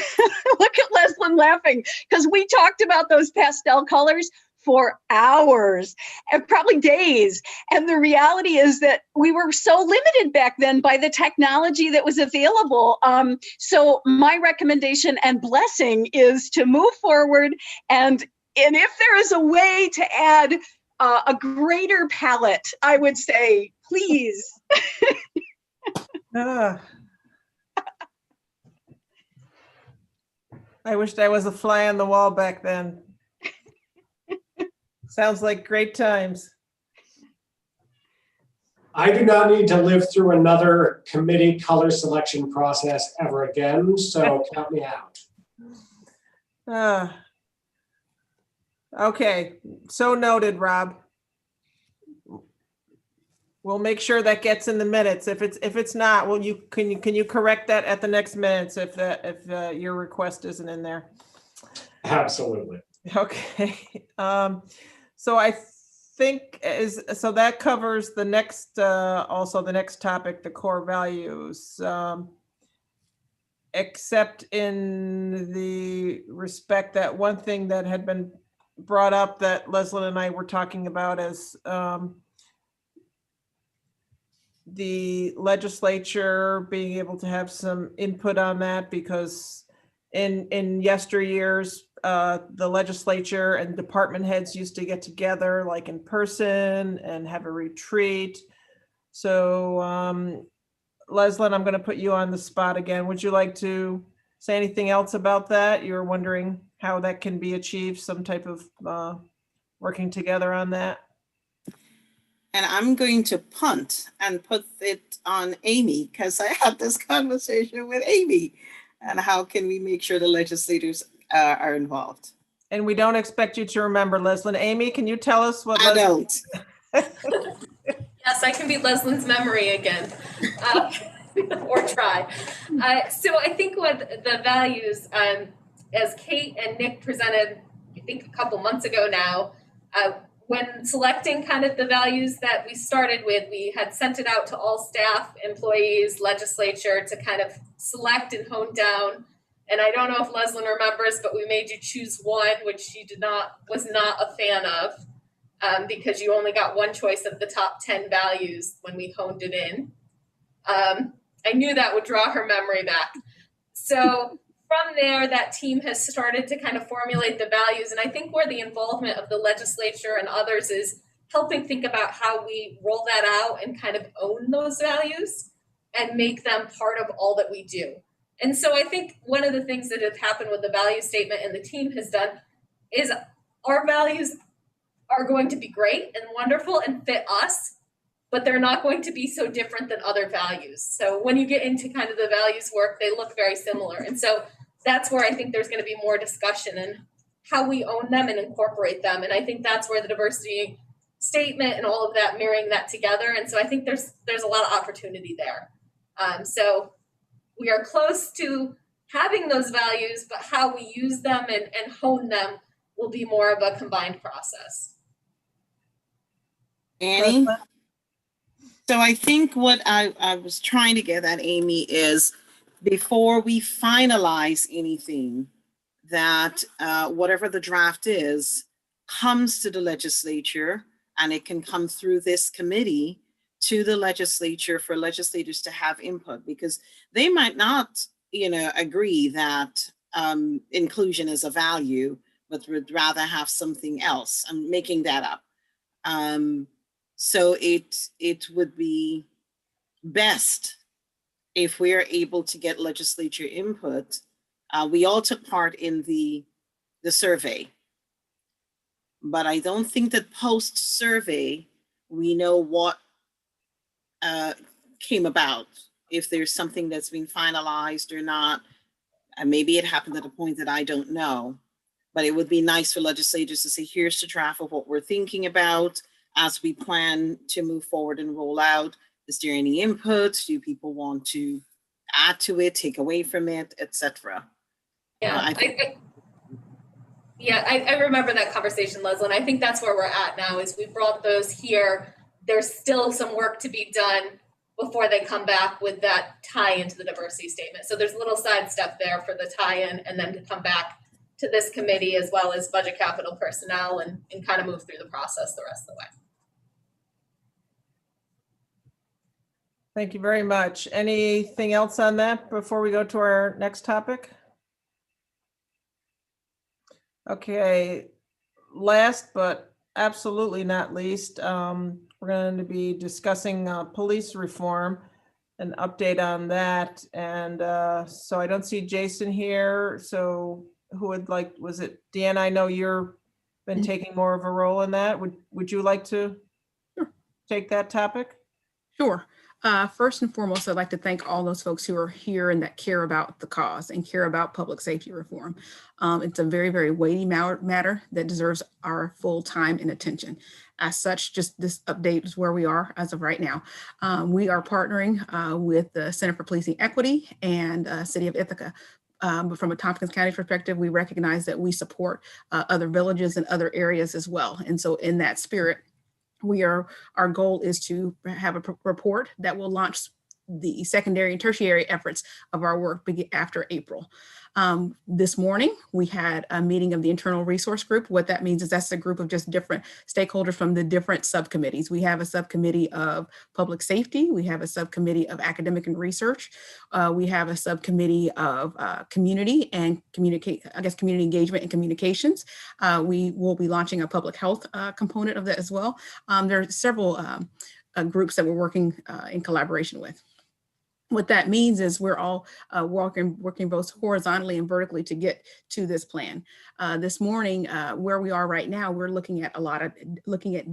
look at Leslyn laughing, because we talked about those pastel colors for hours and probably days. And the reality is that we were so limited back then by the technology that was available. So my recommendation and blessing is to move forward. And if there is a way to add a greater palette, I would say, please. I wished I was a fly on the wall back then. Sounds like great times. I do not need to live through another committee color selection process ever again, so count me out. Okay, so noted, Rob. We'll make sure that gets in the minutes. If it's not, well, can you correct that at the next minutes if your request isn't in there? Absolutely. Okay. So I think so that covers the next also the next topic, the core values. Except in the respect that one thing that had been brought up that Leslyn and I were talking about is the legislature being able to have some input on that, because in yesteryears, the legislature and department heads used to get together like in person and have a retreat. So Leslyn, I'm going to put you on the spot again. Would you like to say anything else about that? You're wondering how that can be achieved, some type of working together on that? And I'm going to punt and put it on Amy, because I had this conversation with Amy. And how can we make sure the legislators are involved? And we don't expect you to remember, Leslyn. Amy, can you tell us what? I don't. Yes, I can be Leslyn's memory again, or try. So I think what the values, as Kate and Nick presented think a couple months ago now, when selecting kind of the values that we started with, we had sent it out to all staff, employees, legislature to kind of select and hone down. And I don't know if Leslyn remembers, but we made you choose one, which she was not a fan of, because you only got one choice of the top 10 values when we honed it in. I knew that would draw her memory back. So from there, that team has started to kind of formulate the values. And I think where the involvement of the legislature and others is helping think about how we roll that out and kind of own those values and make them part of all that we do. And so I think one of the things that have happened with the value statement and the team has done is our values are going to be great and wonderful and fit us, but they're not going to be so different than other values. So when you get into kind of the values work, they look very similar. And so that's where I think there's going to be more discussion and how we own them and incorporate them. And I think that's where the diversity statement and all of that, mirroring that together. And so I think there's a lot of opportunity there. So we are close to having those values, but how we use them and hone them will be more of a combined process. Annie? So I think what I was trying to get at, Amy, is before we finalize anything, that whatever the draft is comes to the legislature, and it can come through this committee to the legislature for legislators to have input, because they might not, agree that inclusion is a value, but would rather have something else. I'm making that up. So it would be best if we're able to get legislature input. We all took part in the survey, but I don't think that post-survey, we know what came about, if there's something that's been finalized or not. And maybe it happened at a point that I don't know, but it would be nice for legislators to say, here's the draft of what we're thinking about as we plan to move forward and roll out. Is there any input? Do people want to add to it, take away from it, etc.? Yeah, I remember that conversation, Leslie. I think that's where we're at now, is we brought those here. There's still some work to be done before they come back with that tie into the diversity statement. So there's a little side step there for the tie-in, and then to come back to this committee as well as budget, capital, personnel, and kind of move through the process the rest of the way. Thank you very much. Anything else on that before we go to our next topic? Okay, last but absolutely not least, we're going to be discussing police reform, an update on that. And so I don't see Jason here. So who would like, was it Dan? I know you've been taking more of a role in that. Would you like to take that topic? Sure. First and foremost, I'd like to thank all those folks who are here and that care about the cause and care about public safety reform. It's a very, very weighty matter that deserves our full time and attention. As such, just this update is where we are as of right now. We are partnering with the Center for Policing Equity and City of Ithaca. But from a Tompkins County perspective, we recognize that we support other villages and other areas as well. And so in that spirit, our goal is to have a report that will launch the secondary and tertiary efforts of our work after April. This morning, we had a meeting of the internal resource group. What that means is that's a group of just different stakeholders from the different subcommittees. We have a subcommittee of public safety. We have a subcommittee of academic and research. We have a subcommittee of community and community engagement and communications. We will be launching a public health component of that as well. There are several groups that we're working in collaboration with. What that means is we're all working both horizontally and vertically to get to this plan. This morning, where we are right now, we're looking at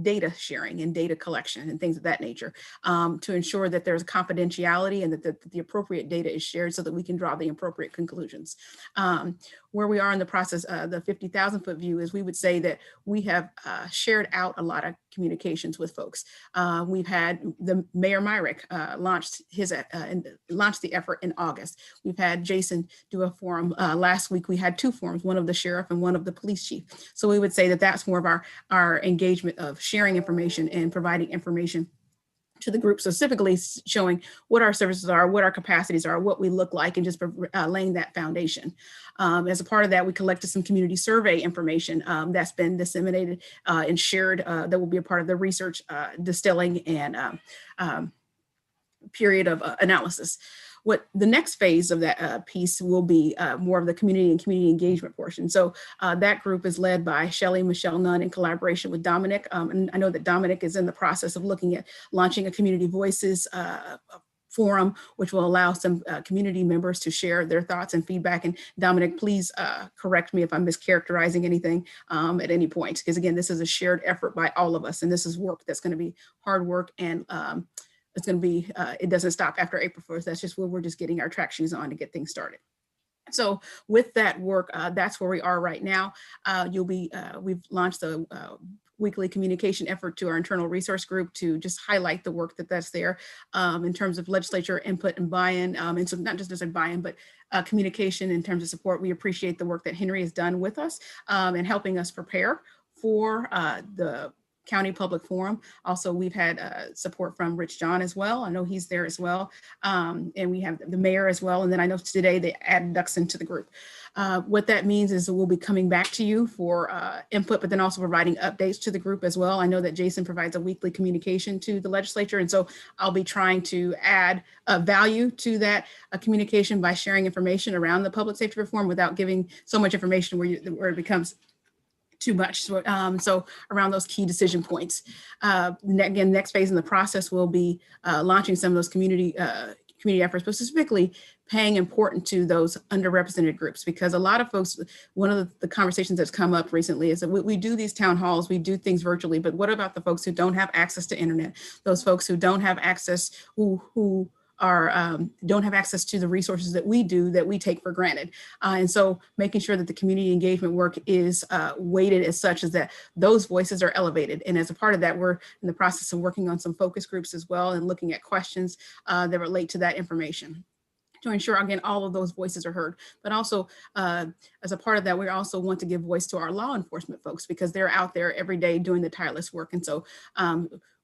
data sharing and data collection and things of that nature to ensure that there's confidentiality and that the appropriate data is shared so that we can draw the appropriate conclusions. Where we are in the process, the 50,000 foot view is we would say that we have shared out a lot of communications with folks. We've had the Mayor Myrick launched the effort in August. We've had Jason do a forum. Last week we had 2 forums, one of the sheriff and one of the police chief. So we would say that that's more of our engagement of sharing information and providing information to the group, specifically showing what our services are, what our capacities are, what we look like, and just laying that foundation. As a part of that, we collected some community survey information that's been disseminated and shared that will be a part of the research, distilling, and period of analysis. What the next phase of that piece will be more of the community and community engagement portion. So that group is led by Shelley Michelle Nunn in collaboration with Dominic. And I know that Dominic is in the process of looking at launching a Community Voices forum, which will allow some community members to share their thoughts and feedback. And Dominic, please correct me if I'm mischaracterizing anything at any point, because again, this is a shared effort by all of us. And this is work that's going to be hard work, and it's going to be, it doesn't stop after April 1st. That's just where we're just getting our track shoes on to get things started. So with that work, that's where we are right now. We've launched a weekly communication effort to our internal resource group to just highlight the work that's there in terms of legislature input and buy-in. And so not just as a buy-in, but communication in terms of support. We appreciate the work that Henry has done with us and helping us prepare for the County Public Forum. Also, we've had support from Rich John as well. I know he's there as well. And we have the mayor as well. And then I know today they added Duxon to the group. What that means is that we'll be coming back to you for input, but then also providing updates to the group as well. I know that Jason provides a weekly communication to the legislature. And so I'll be trying to add value to that communication by sharing information around the public safety reform without giving so much information where it becomes too much. So around those key decision points. Again, next phase in the process will be launching some of those community efforts, but specifically paying importance to those underrepresented groups, because a lot of folks, one of the conversations that's come up recently is that we do these town halls, we do things virtually, but what about the folks who don't have access to internet, those folks who don't have access, who don't have access to the resources that we take for granted. And so making sure that the community engagement work is weighted as such as that those voices are elevated. And as a part of that, we're in the process of working on some focus groups as well and looking at questions that relate to that information, to ensure, again, all of those voices are heard. But also, as a part of that, we also want to give voice to our law enforcement folks, because they're out there every day doing the tireless work. And so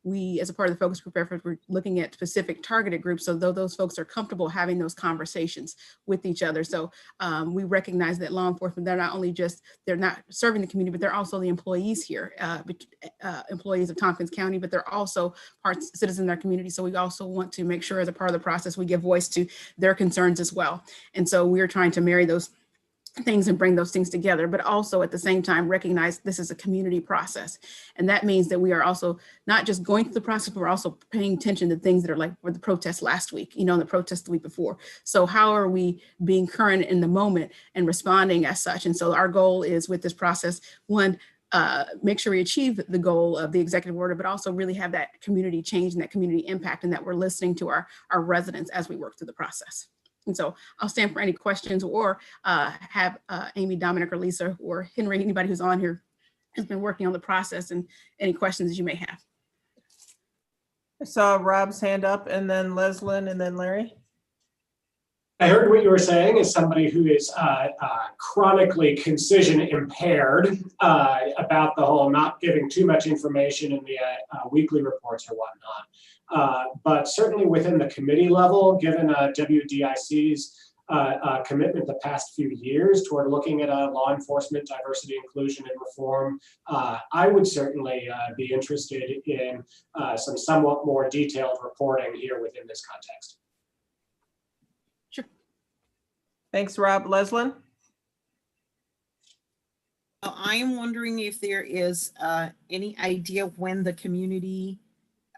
we, as a part of the focus group effort, we're looking at specific targeted groups, so those folks are comfortable having those conversations with each other. So we recognize that law enforcement, they're not serving the community, but they're also the employees here, employees of Tompkins County, but they're also citizens in our community. So we also want to make sure, as a part of the process, we give voice to their concerns as well. And so we're trying to marry those things and bring those things together, but also at the same time recognize this is a community process. And that means that we are also not just going through the process, but we're also paying attention to things that are like for the protest last week, and the protest the week before. So how are we being current in the moment and responding as such? And so our goal is with this process, one, make sure we achieve the goal of the executive order, but also really have that community change and that community impact, and that we're listening to our residents as we work through the process. And so I'll stand for any questions, or have Amy, Dominic, or Lisa, or Henry, anybody who's on here has been working on the process, and any questions that you may have. I saw Rob's hand up, and then Leslyn, and then Larry. I heard what you were saying as somebody who is chronically concision impaired about the whole not giving too much information in the weekly reports or whatnot. But certainly within the committee level, given WDIC's commitment the past few years toward looking at law enforcement, diversity, inclusion, and reform, I would certainly be interested in some somewhat more detailed reporting here within this context. Thanks, Rob. Leslyn? I am wondering if there is any idea when the community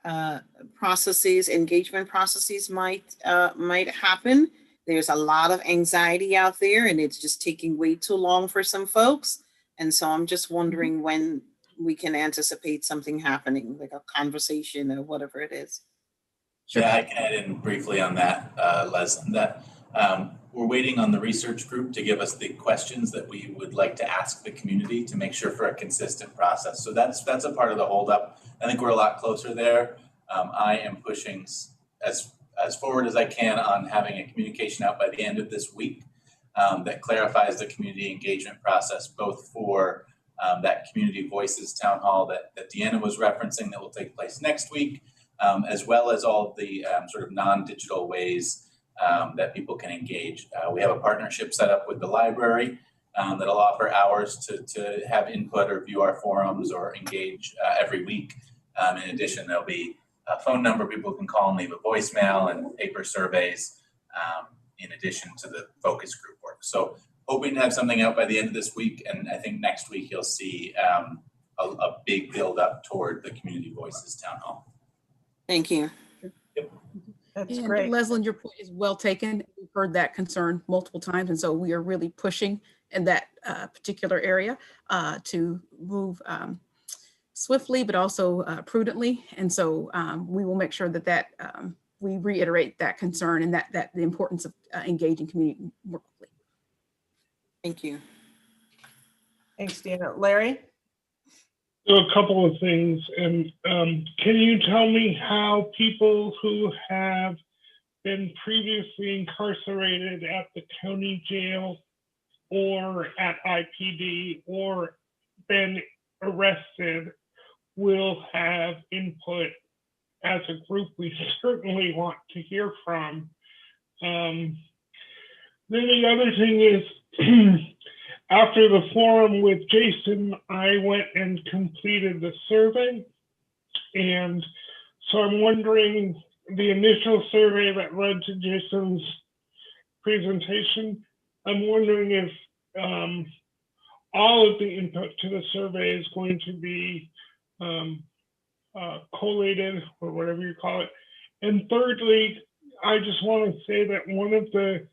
engagement processes might happen. There's a lot of anxiety out there, and it's just taking way too long for some folks. And so I'm just wondering when we can anticipate something happening, like a conversation or whatever it is. Yeah, I can add in briefly on that, Leslyn, that we're waiting on the research group to give us the questions that we would like to ask the community to make sure for a consistent process. So that's a part of the holdup. I think we're a lot closer there. I am pushing as forward as I can on having a communication out by the end of this week that clarifies the community engagement process, both for that Community Voices Town Hall that Deanna was referencing that will take place next week, as well as all of the sort of non-digital ways that people can engage. We have a partnership set up with the library that'll offer hours to have input or view our forums or engage every week. In addition, there'll be a phone number people can call and leave a voicemail, and paper surveys in addition to the focus group work. So hoping to have something out by the end of this week, and I think next week you'll see a big build up toward the Community Voices Town Hall. Thank you. That's And great. Leslie, your point is well taken. We've heard that concern multiple times, and so we are really pushing in that particular area to move swiftly, but also prudently. And so we will make sure that we reiterate that concern and that the importance of engaging community more quickly. Thank you. Thanks, Deanna. Larry? So a couple of things, and can you tell me how people who have been previously incarcerated at the county jail or at IPD or been arrested will have input as a group we certainly want to hear from? Then the other thing is, after the forum with Jason, I went and completed the survey. And so I'm wondering, the initial survey that led to Jason's presentation, I'm wondering if all of the input to the survey is going to be collated, or whatever you call it. And thirdly, I just want to say that one of the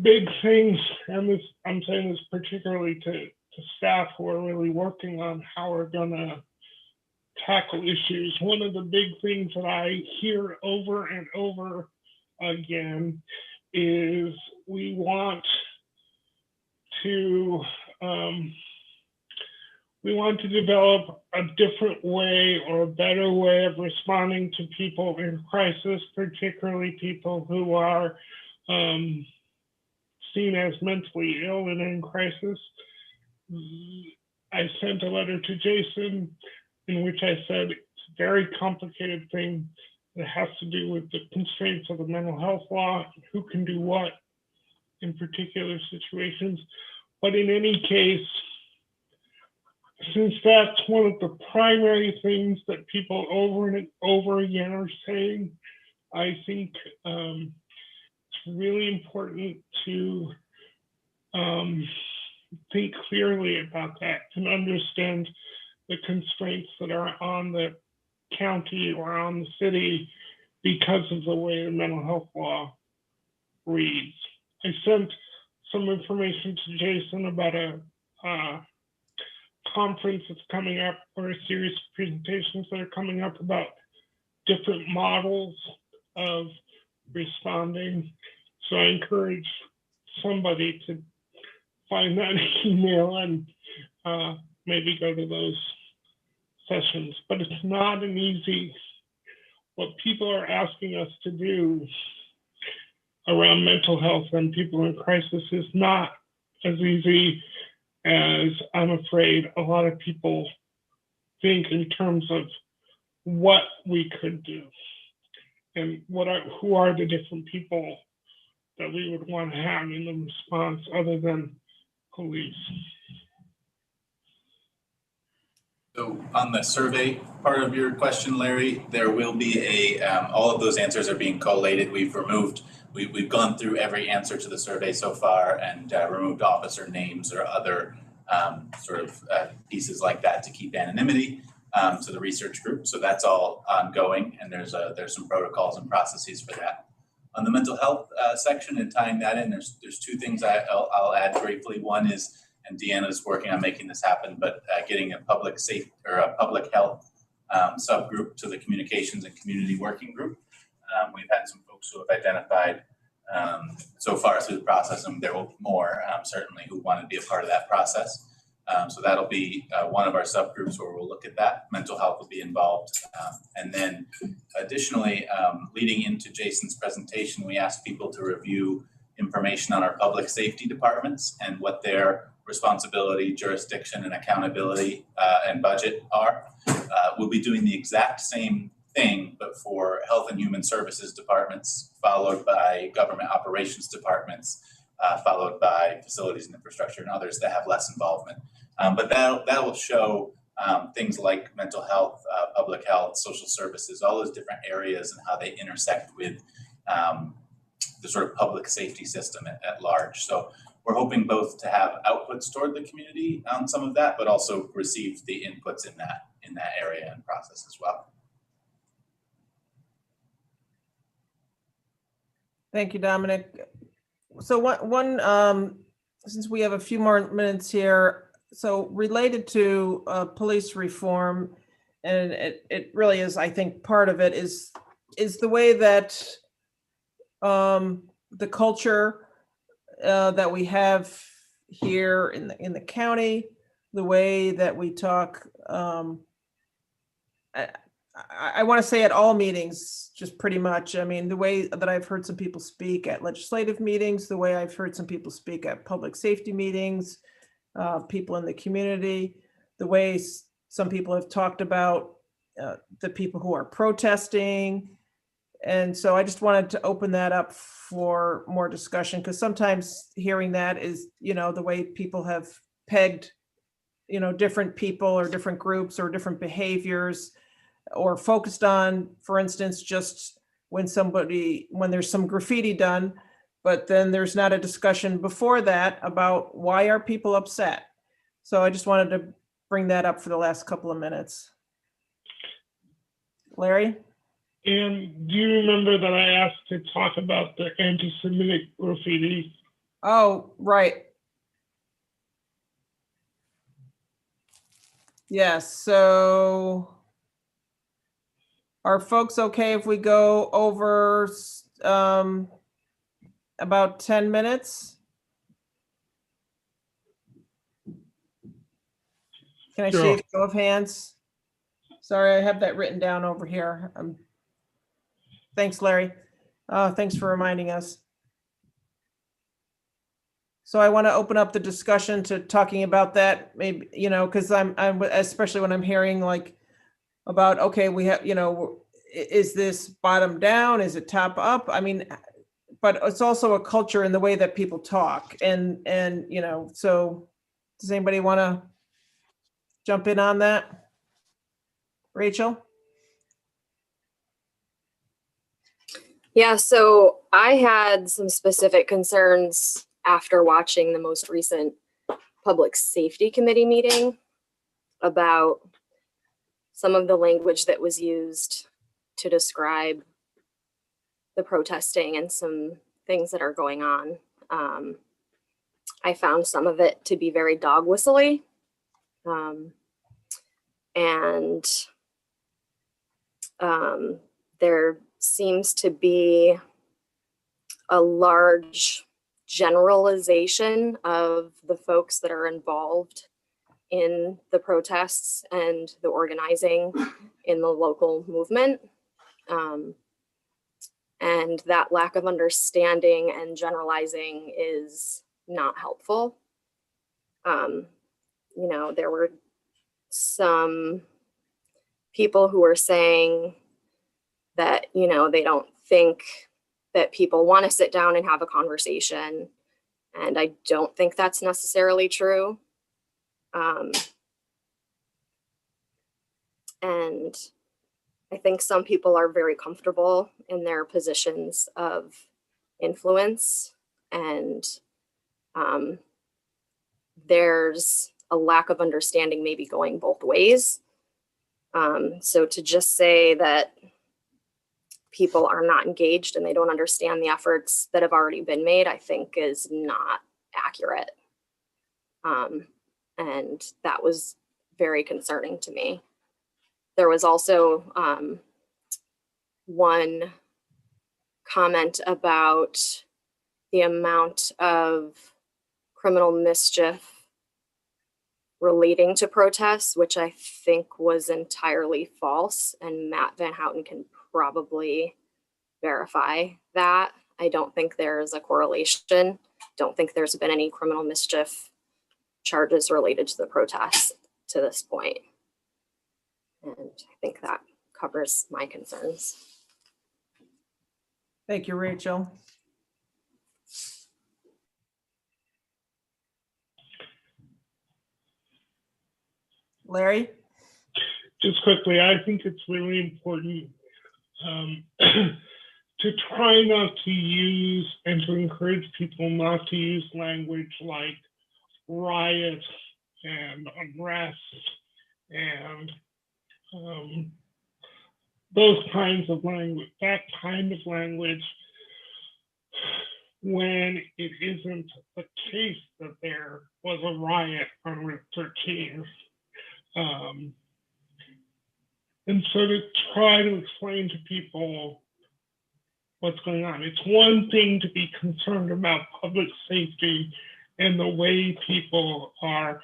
big things, and this, I'm saying this particularly to staff who are really working on how we're going to tackle issues, one of the big things that I hear over and over again is we want to develop a different way or a better way of responding to people in crisis, particularly people who are seen as mentally ill and in crisis. I sent a letter to Jason in which I said it's a very complicated thing that has to do with the constraints of the mental health law, who can do what in particular situations. But in any case, since that's one of the primary things that people over and over again are saying, I think it's really important to think clearly about that and understand the constraints that are on the county or on the city because of the way the mental health law reads. I sent some information to Jason about a conference that's coming up, or a series of presentations that are coming up about different models of responding. So I encourage somebody to find that email and maybe go to those sessions. But it's not an easy, what people are asking us to do around mental health and people in crisis is not as easy as I'm afraid a lot of people think in terms of what we could do and who are the different people that we would want to have in the response other than police. So on the survey part of your question, Larry, there will be all of those answers are being collated. We've gone through every answer to the survey so far and removed officer names or other pieces like that to keep anonymity to the research group. So that's all ongoing, and there's some protocols and processes for that. On the mental health section and tying that in, there's two things I'll add briefly. One is, and Deanna's working on making this happen, but getting a public health subgroup to the communications and community working group. We've had some folks who have identified so far through the process, and there will be more certainly who want to be a part of that process. So that'll be one of our subgroups where we'll look at that. Mental health will be involved. And then additionally, leading into Jason's presentation, we asked people to review information on our public safety departments and what their responsibility, jurisdiction, and accountability and budget are. We'll be doing the exact same thing, but for health and human services departments, followed by government operations departments, followed by facilities and infrastructure and others that have less involvement. But that will show things like mental health, public health, social services, all those different areas and how they intersect with the sort of public safety system at large. So we're hoping both to have outputs toward the community on some of that, but also receive the inputs in that area and process as well. Thank you, Dominic. So since we have a few more minutes here, so related to police reform, and it really is, I think part of it is the way that the culture that we have here in the county, the way that we talk. I want to say at all meetings, just pretty much. I mean, the way that I've heard some people speak at legislative meetings, the way I've heard some people speak at public safety meetings, people in the community, the way some people have talked about the people who are protesting. And so I just wanted to open that up for more discussion, because sometimes hearing that is, the way people have pegged, different people or different groups or different behaviors, or focused on, for instance, just when there's some graffiti done, but then there's not a discussion before that about why are people upset. So I just wanted to bring that up for the last couple of minutes. Larry? And do you remember that I asked to talk about the anti-Semitic graffiti? Oh, right. Yes, so are folks okay if we go over about 10 minutes? Can I see a show of hands? Sorry, I have that written down over here. Thanks, Larry. Thanks for reminding us. So I want to open up the discussion to talking about that, maybe, because I'm especially when I'm hearing like about, okay, we have, is this bottom down? Is it top up? I mean, but it's also a culture in the way that people talk. And so does anybody want to jump in on that? Rachel? Yeah, so I had some specific concerns after watching the most recent Public Safety Committee meeting about some of the language that was used to describe the protesting and some things that are going on. I found some of it to be very dog whistly. There seems to be a large generalization of the folks that are involved in the protests and the organizing in the local movement. And that lack of understanding and generalizing is not helpful. There were some people who were saying that, they don't think that people want to sit down and have a conversation. And I don't think that's necessarily true. And I think some people are very comfortable in their positions of influence, and there's a lack of understanding maybe going both ways. So to just say that people are not engaged and they don't understand the efforts that have already been made, I think is not accurate. And that was very concerning to me. There was also one comment about the amount of criminal mischief relating to protests, which I think was entirely false, and Matt Van Houten can probably verify that. I don't think there's a correlation. Don't think there's been any criminal mischief charges related to the protests to this point. And I think that covers my concerns. Thank you, Rachel. Larry? Just quickly, I think it's really important to try not to use and to encourage people not to use language like riot and unrest and those kinds of language, that kind of language, when it isn't the case that there was a riot on Route 13. And so to try to explain to people what's going on. It's one thing to be concerned about public safety and the way people are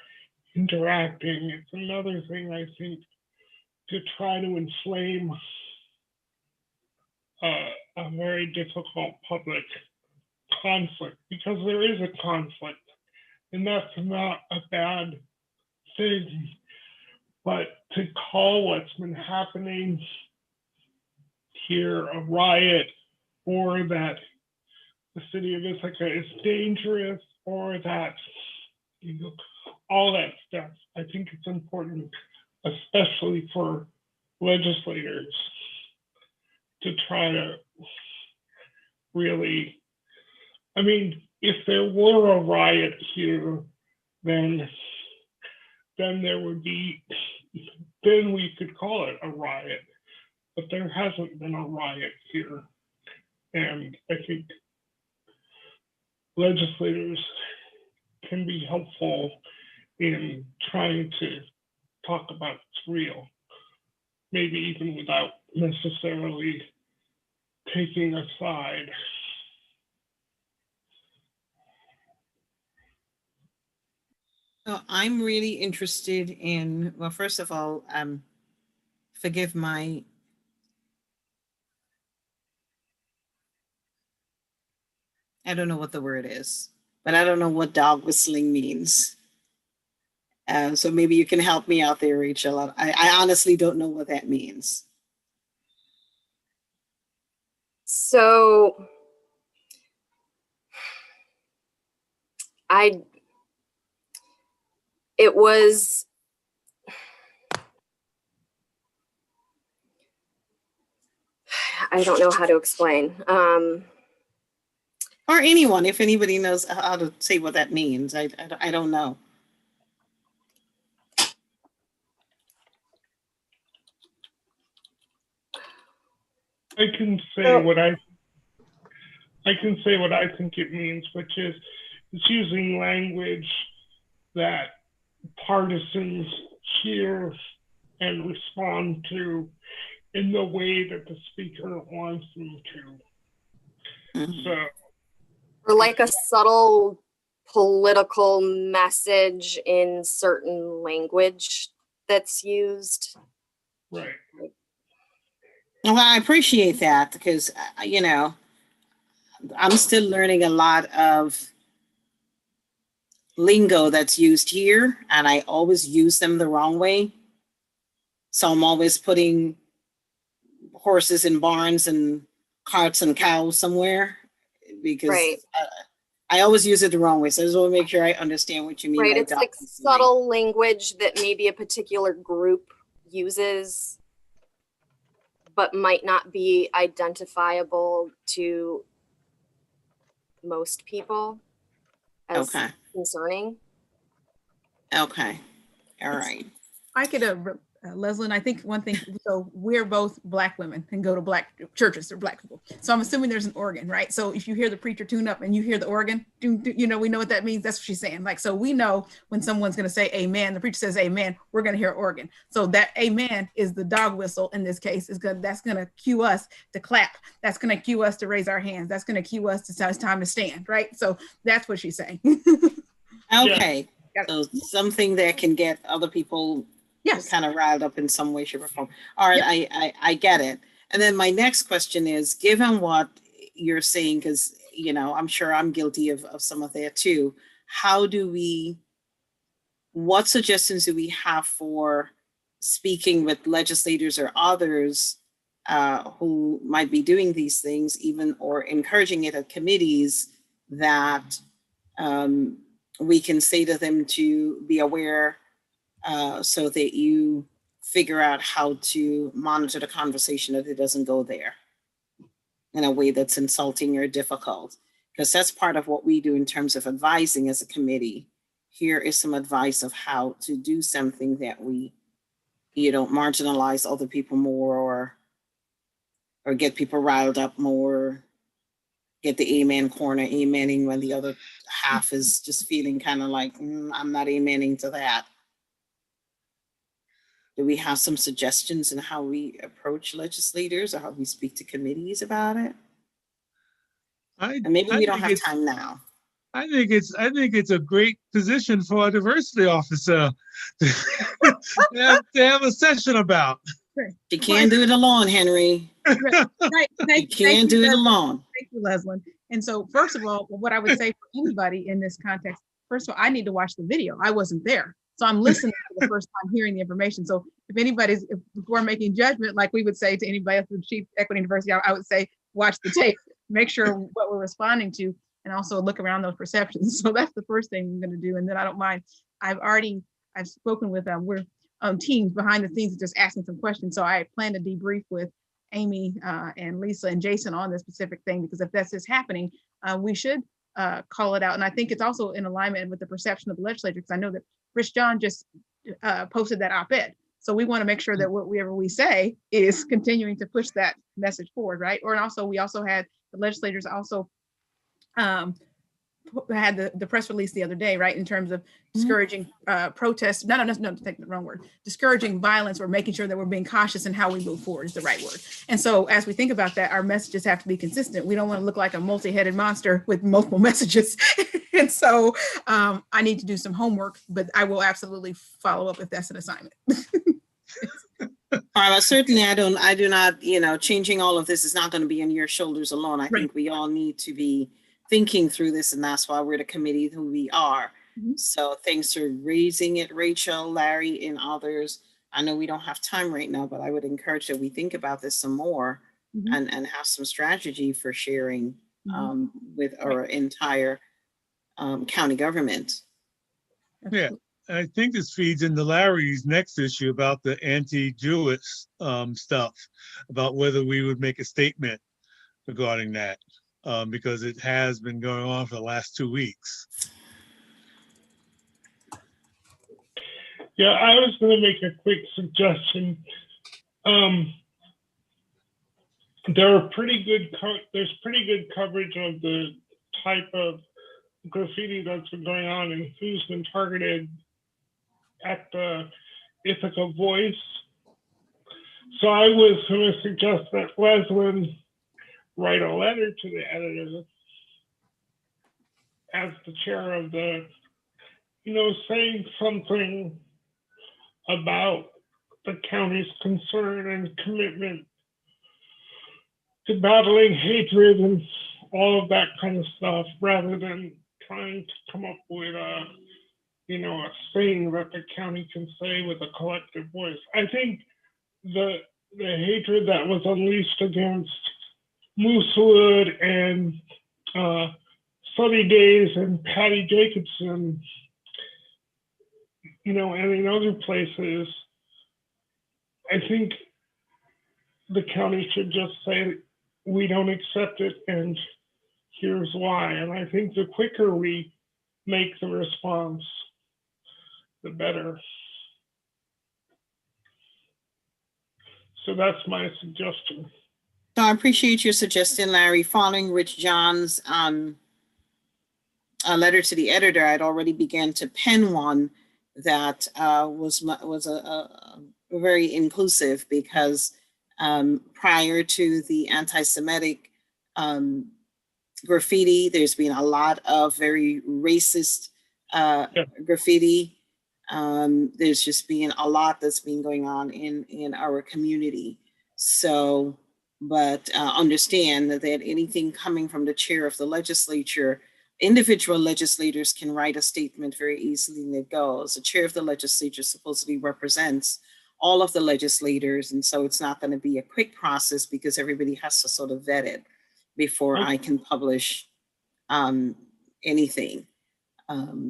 interacting. It's another thing, I think, to try to inflame a very difficult public conflict, because there is a conflict, and that's not a bad thing. But to call what's been happening here a riot, or that the city of Ithaca is dangerous, or that, you know, all that stuff, I think it's important, especially for legislators, to try to really, I mean, if there were a riot here, then there would be, then we could call it a riot, but there hasn't been a riot here. And I think legislators can be helpful in trying to talk about what's real, maybe even without necessarily taking a side. So I'm really interested in, well, first of all, forgive my, I don't know what the word is, but I don't know what dog whistling means. So maybe you can help me out there, Rachel. I honestly don't know what that means. So it was, I don't know how to explain. Or anyone, if anybody knows how to say what that means. I don't know. I can say what I think it means, which is it's using language that partisans hear and respond to in the way that the speaker wants them to. Mm-hmm. So, or like a subtle political message in certain language that's used. Right. Well, I appreciate that, because, you know, I'm still learning a lot of lingo that's used here, and I always use them the wrong way. So I'm always putting horses in barns and carts and cows somewhere, because right. I always use it the wrong way. So I just want to make sure I understand what you mean. Right, by it's like subtle language that maybe a particular group uses, but might not be identifiable to most people as concerning. Okay, all right. I could, Leslie, I think one thing, so we're both Black women and go to Black churches or Black people. So I'm assuming there's an organ, right? So if you hear the preacher tune up and you hear the organ, you know, we know what that means. That's what she's saying. Like, so we know when someone's going to say amen, the preacher says amen, we're going to hear organ. So that amen is the dog whistle in this case. That's going to cue us to clap. That's going to cue us to raise our hands. That's going to cue us to say it's time to stand, right? So that's what she's saying. Okay. So something that can get other people Yes. kind of riled up in some way, shape, or form. All right, I get it. And then my next question is, given what you're saying, because, you know, I'm sure I'm guilty of some of that too, what suggestions do we have for speaking with legislators or others who might be doing these things, even, or encouraging it at committees, that we can say to them to be aware, so that you figure out how to monitor the conversation, that it doesn't go there in a way that's insulting or difficult? Because that's part of what we do in terms of advising as a committee. Here is some advice of how to do something that you don't marginalize other people more, or get people riled up more, get the amen corner amening when the other half is just feeling kind of like, I'm not amening to that. Do we have some suggestions in how we approach legislators or how we speak to committees about it? And maybe we don't have time now. I think it's a great position for a diversity officer to have a session about. You can't do it alone, Henry. You can't do it alone. Thank you, Leslyn. And so, first of all, what I would say for anybody in this context, first of all, I need to watch the video. I wasn't there. So I'm listening for the first time, hearing the information. So if we're making judgment, like we would say to anybody else with Chief Equity and Diversity, I would say, watch the tape, make sure what we're responding to, and also look around those perceptions. So that's the first thing I'm going to do. And then I don't mind. I've spoken with we're teams behind the scenes just asking some questions. So I plan to debrief with Amy and Lisa and Jason on this specific thing, because if this is happening, we should call it out. And I think it's also in alignment with the perception of the legislature, because I know that Rich John just posted that op-ed. So we want to make sure that whatever we say is continuing to push that message forward, right? Or also, we also had the legislators also had the press release the other day, right, in terms of discouraging protests, no, take the wrong word, discouraging violence, or making sure that we're being cautious in how we move forward is the right word. And so as we think about that, our messages have to be consistent. We don't want to look like a multi-headed monster with multiple messages. And so I need to do some homework, but I will absolutely follow up if that's an assignment. Certainly I do not, changing all of this is not going to be on your shoulders alone. I think we all need to be thinking through this, and that's why we're the committee who we are. So thanks for raising it, Rachel, Larry, and others. I know we don't have time right now, but I would encourage that we think about this some more and have some strategy for sharing with our entire county government. Yeah, I think this feeds into Larry's next issue about the anti-Jewish stuff, about whether we would make a statement regarding that. Because it has been going on for the last 2 weeks. Yeah, I was going to make a quick suggestion. There's pretty good coverage of the type of graffiti that's been going on and who's been targeted at the Ithaca Voice. So I was going to suggest that Leslyn write a letter to the editor as the chair of the, saying something about the county's concern and commitment to battling hatred and all of that kind of stuff, rather than trying to come up with a saying that the county can say with a collective voice. I think the hatred that was unleashed against Moosewood and Sunny Days and Patty Jacobson, and in other places, I think the county should just say, we don't accept it and here's why. And I think the quicker we make the response, the better. So that's my suggestion. So I appreciate your suggestion, Larry. Following Rich John's a letter to the editor, I'd already began to pen one that was very inclusive, because prior to the anti-Semitic graffiti, there's been a lot of very racist graffiti. There's just been a lot that's been going on in our community. So, but understand that anything coming from the chair of the legislature, individual legislators can write a statement very easily and it goes. The chair of the legislature supposedly represents all of the legislators. And so it's not going to be a quick process because everybody has to sort of vet it before I can publish anything.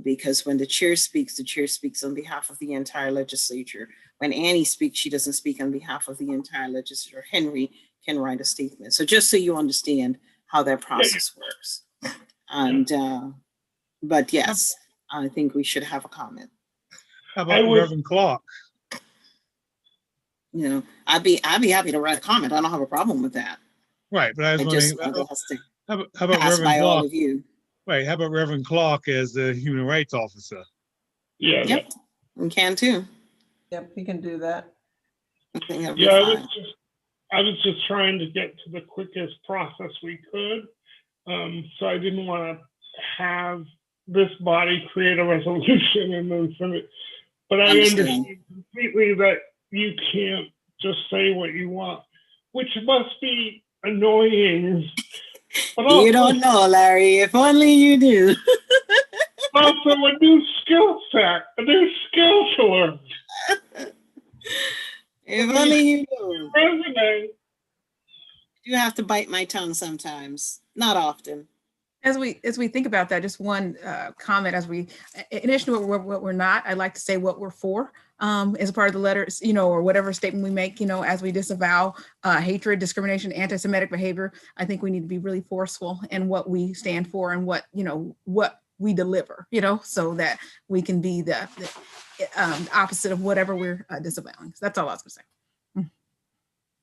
Because when the chair speaks on behalf of the entire legislature. When Annie speaks, she doesn't speak on behalf of the entire legislature. Henry can write a statement. So just so you understand how that process works. And, but yes, I think we should have a comment. How about Reverend Clark? You know, I'd be happy to write a comment. I don't have a problem with that. Right, but I was wondering, how about pass Reverend by all Clark? of you. Right, how about Reverend Clark as the human rights officer? Yeah. Yep, we can too. Yep, we can do that. I think that'll be Yeah, fine. I was just trying to get to the quickest process we could. So I didn't want to have this body create a resolution and then send it. But I understand completely that you can't just say what you want, which must be annoying. But also, you don't know, Larry. If only you knew. Also a new skill set, a new skill to learn. If only you knew. Resume. You have to bite my tongue sometimes. Not often. As we think about that, just one comment as we, in addition to what we're not, I'd like to say what we're for as a part of the letters, you know, or whatever statement we make, you know, as we disavow hatred, discrimination, anti-Semitic behavior. I think we need to be really forceful in what we stand for and what, you know, what we deliver, you know, so that we can be the opposite of whatever we're disavowing. So that's all I was gonna say.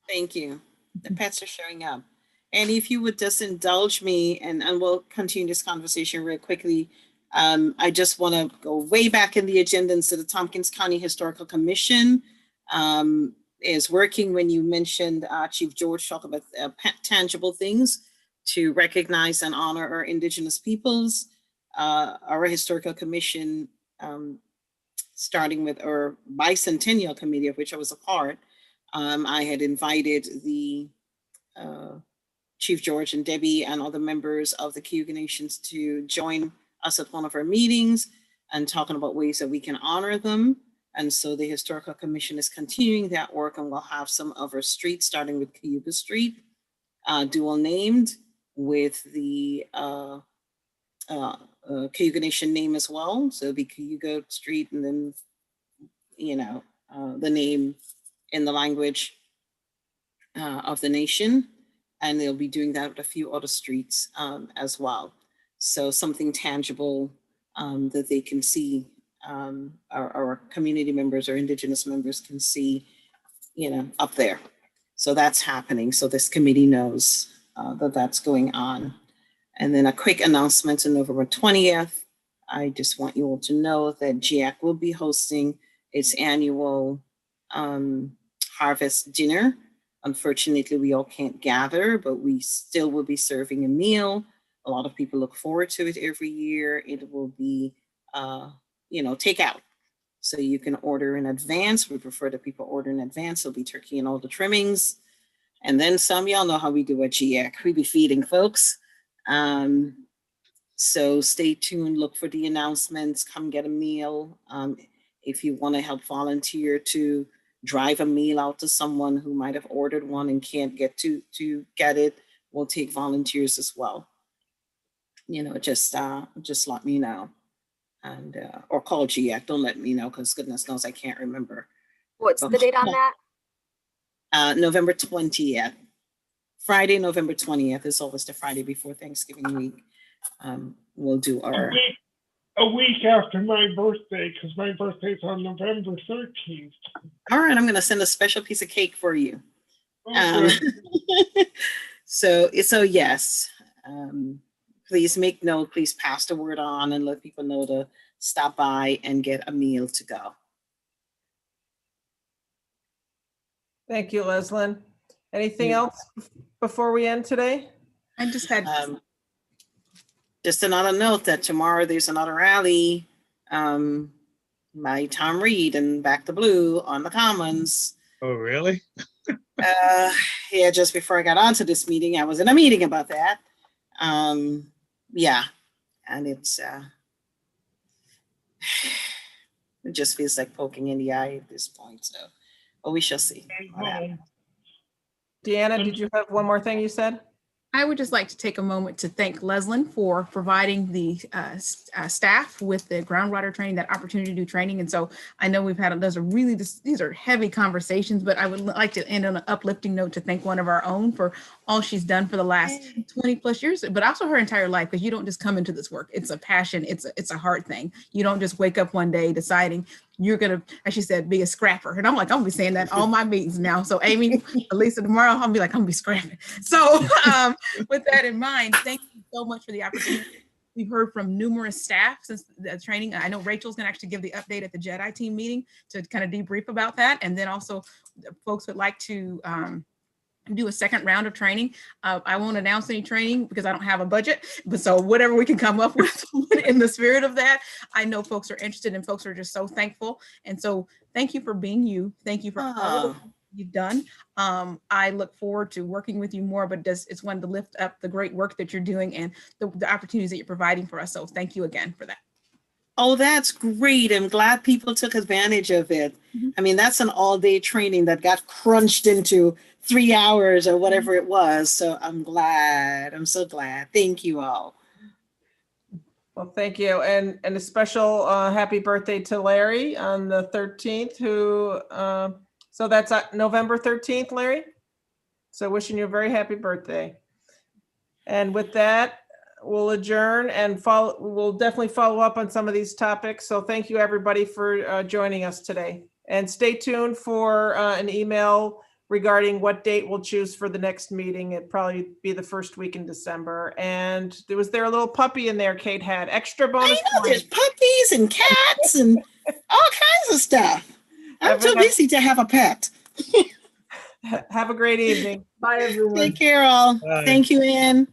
Thank you. The pets are showing up. And if you would just indulge me, and we'll continue this conversation real quickly. I just want to go way back in the agenda. And so the Tompkins County Historical Commission is working when you mentioned Chief George talk about tangible things to recognize and honor our Indigenous peoples. Our Historical Commission, starting with our bicentennial committee, of which I was a part, I had invited the Chief George and Debbie and other members of the Cayuga Nations to join us at one of our meetings and talking about ways that we can honor them. And so the Historical Commission is continuing that work, and we'll have some of our streets, starting with Cayuga Street, dual named with the Cayuga Nation name as well. So it'll be Cayuga Street and then, you know, the name in the language of the nation. And they'll be doing that with a few other streets as well. So something tangible that they can see, our community members or Indigenous members can see, you know, up there. So that's happening. So this committee knows that that's going on. And then a quick announcement on November 20th. I just want you all to know that GIAC will be hosting its annual harvest dinner. Unfortunately, we all can't gather, but we still will be serving a meal. A lot of people look forward to it every year. It will be, you know, takeout. So you can order in advance. We prefer that people order in advance. It'll be turkey and all the trimmings. And then some, y'all know how we do at GIAC. We be feeding folks. So stay tuned, look for the announcements, come get a meal. If you want to help volunteer to drive a meal out to someone who might have ordered one and can't get to get it, we'll take volunteers as well. You know, just let me know, and or call GIAC. Don't let me know, because goodness knows I can't remember. What's the date on that? November 20th. Friday, November 20th is always the Friday before Thanksgiving week. We'll do our a week after my birthday, because my birthday's on November 13th. All right, I'm going to send a special piece of cake for you. Okay. So yes, please make note, please pass the word on and let people know to stop by and get a meal to go. Thank you, Leslyn. Anything else before we end today? I just had just another note that tomorrow there's another rally by Tom Reed and Back to Blue on the Commons. Oh, really? Yeah, just before I got onto this meeting, I was in a meeting about that. Yeah, and it's it just feels like poking in the eye at this point. So, but we shall see. what happens. Deanna, did you have one more thing you said? I would just like to take a moment to thank Leslin for providing the staff with the groundwater training, that opportunity to do training. And so I know we've had, these are heavy conversations, but I would like to end on an uplifting note to thank one of our own for all she's done for the last 20 plus years, but also her entire life, because you don't just come into this work. It's a passion. It's a hard thing. You don't just wake up one day deciding you're going to, as she said, be a scrapper. And I'm like, I'm going to be saying that all my meetings now. So Amy, Elisa, tomorrow, I'll be like, I'm going to be scrapping. So with that in mind, thank you so much for the opportunity. We've heard from numerous staff since the training. I know Rachel's going to actually give the update at the Jedi team meeting to kind of debrief about that. And then also folks would like to do a second round of training. I won't announce any training because I don't have a budget, but so whatever we can come up with in the spirit of that, I know folks are interested and folks are just so thankful. And so thank you for being you. Thank you for all you've done. I look forward to working with you more, but it's one to lift up the great work that you're doing and the opportunities that you're providing for us. So thank you again for that. Oh, that's great. I'm glad people took advantage of it. I mean, that's an all-day training that got crunched into 3 hours or whatever it was. So I'm glad. I'm so glad. Thank you all. Well, thank you. And a special happy birthday to Larry on the 13th, who, so that's November 13th, Larry. So wishing you a very happy birthday. And with that, we'll adjourn and we'll definitely follow up on some of these topics. So thank you everybody for joining us today. And stay tuned for an email regarding what date we'll choose for the next meeting. It'd probably be the first week in December. And was there a little puppy in there Kate had? Extra bonus I know, points. there's puppies and cats and all kinds of stuff. I'm too busy to have a pet. Have a great evening. Bye, everyone. Take care all. Bye. Thank you, Ann.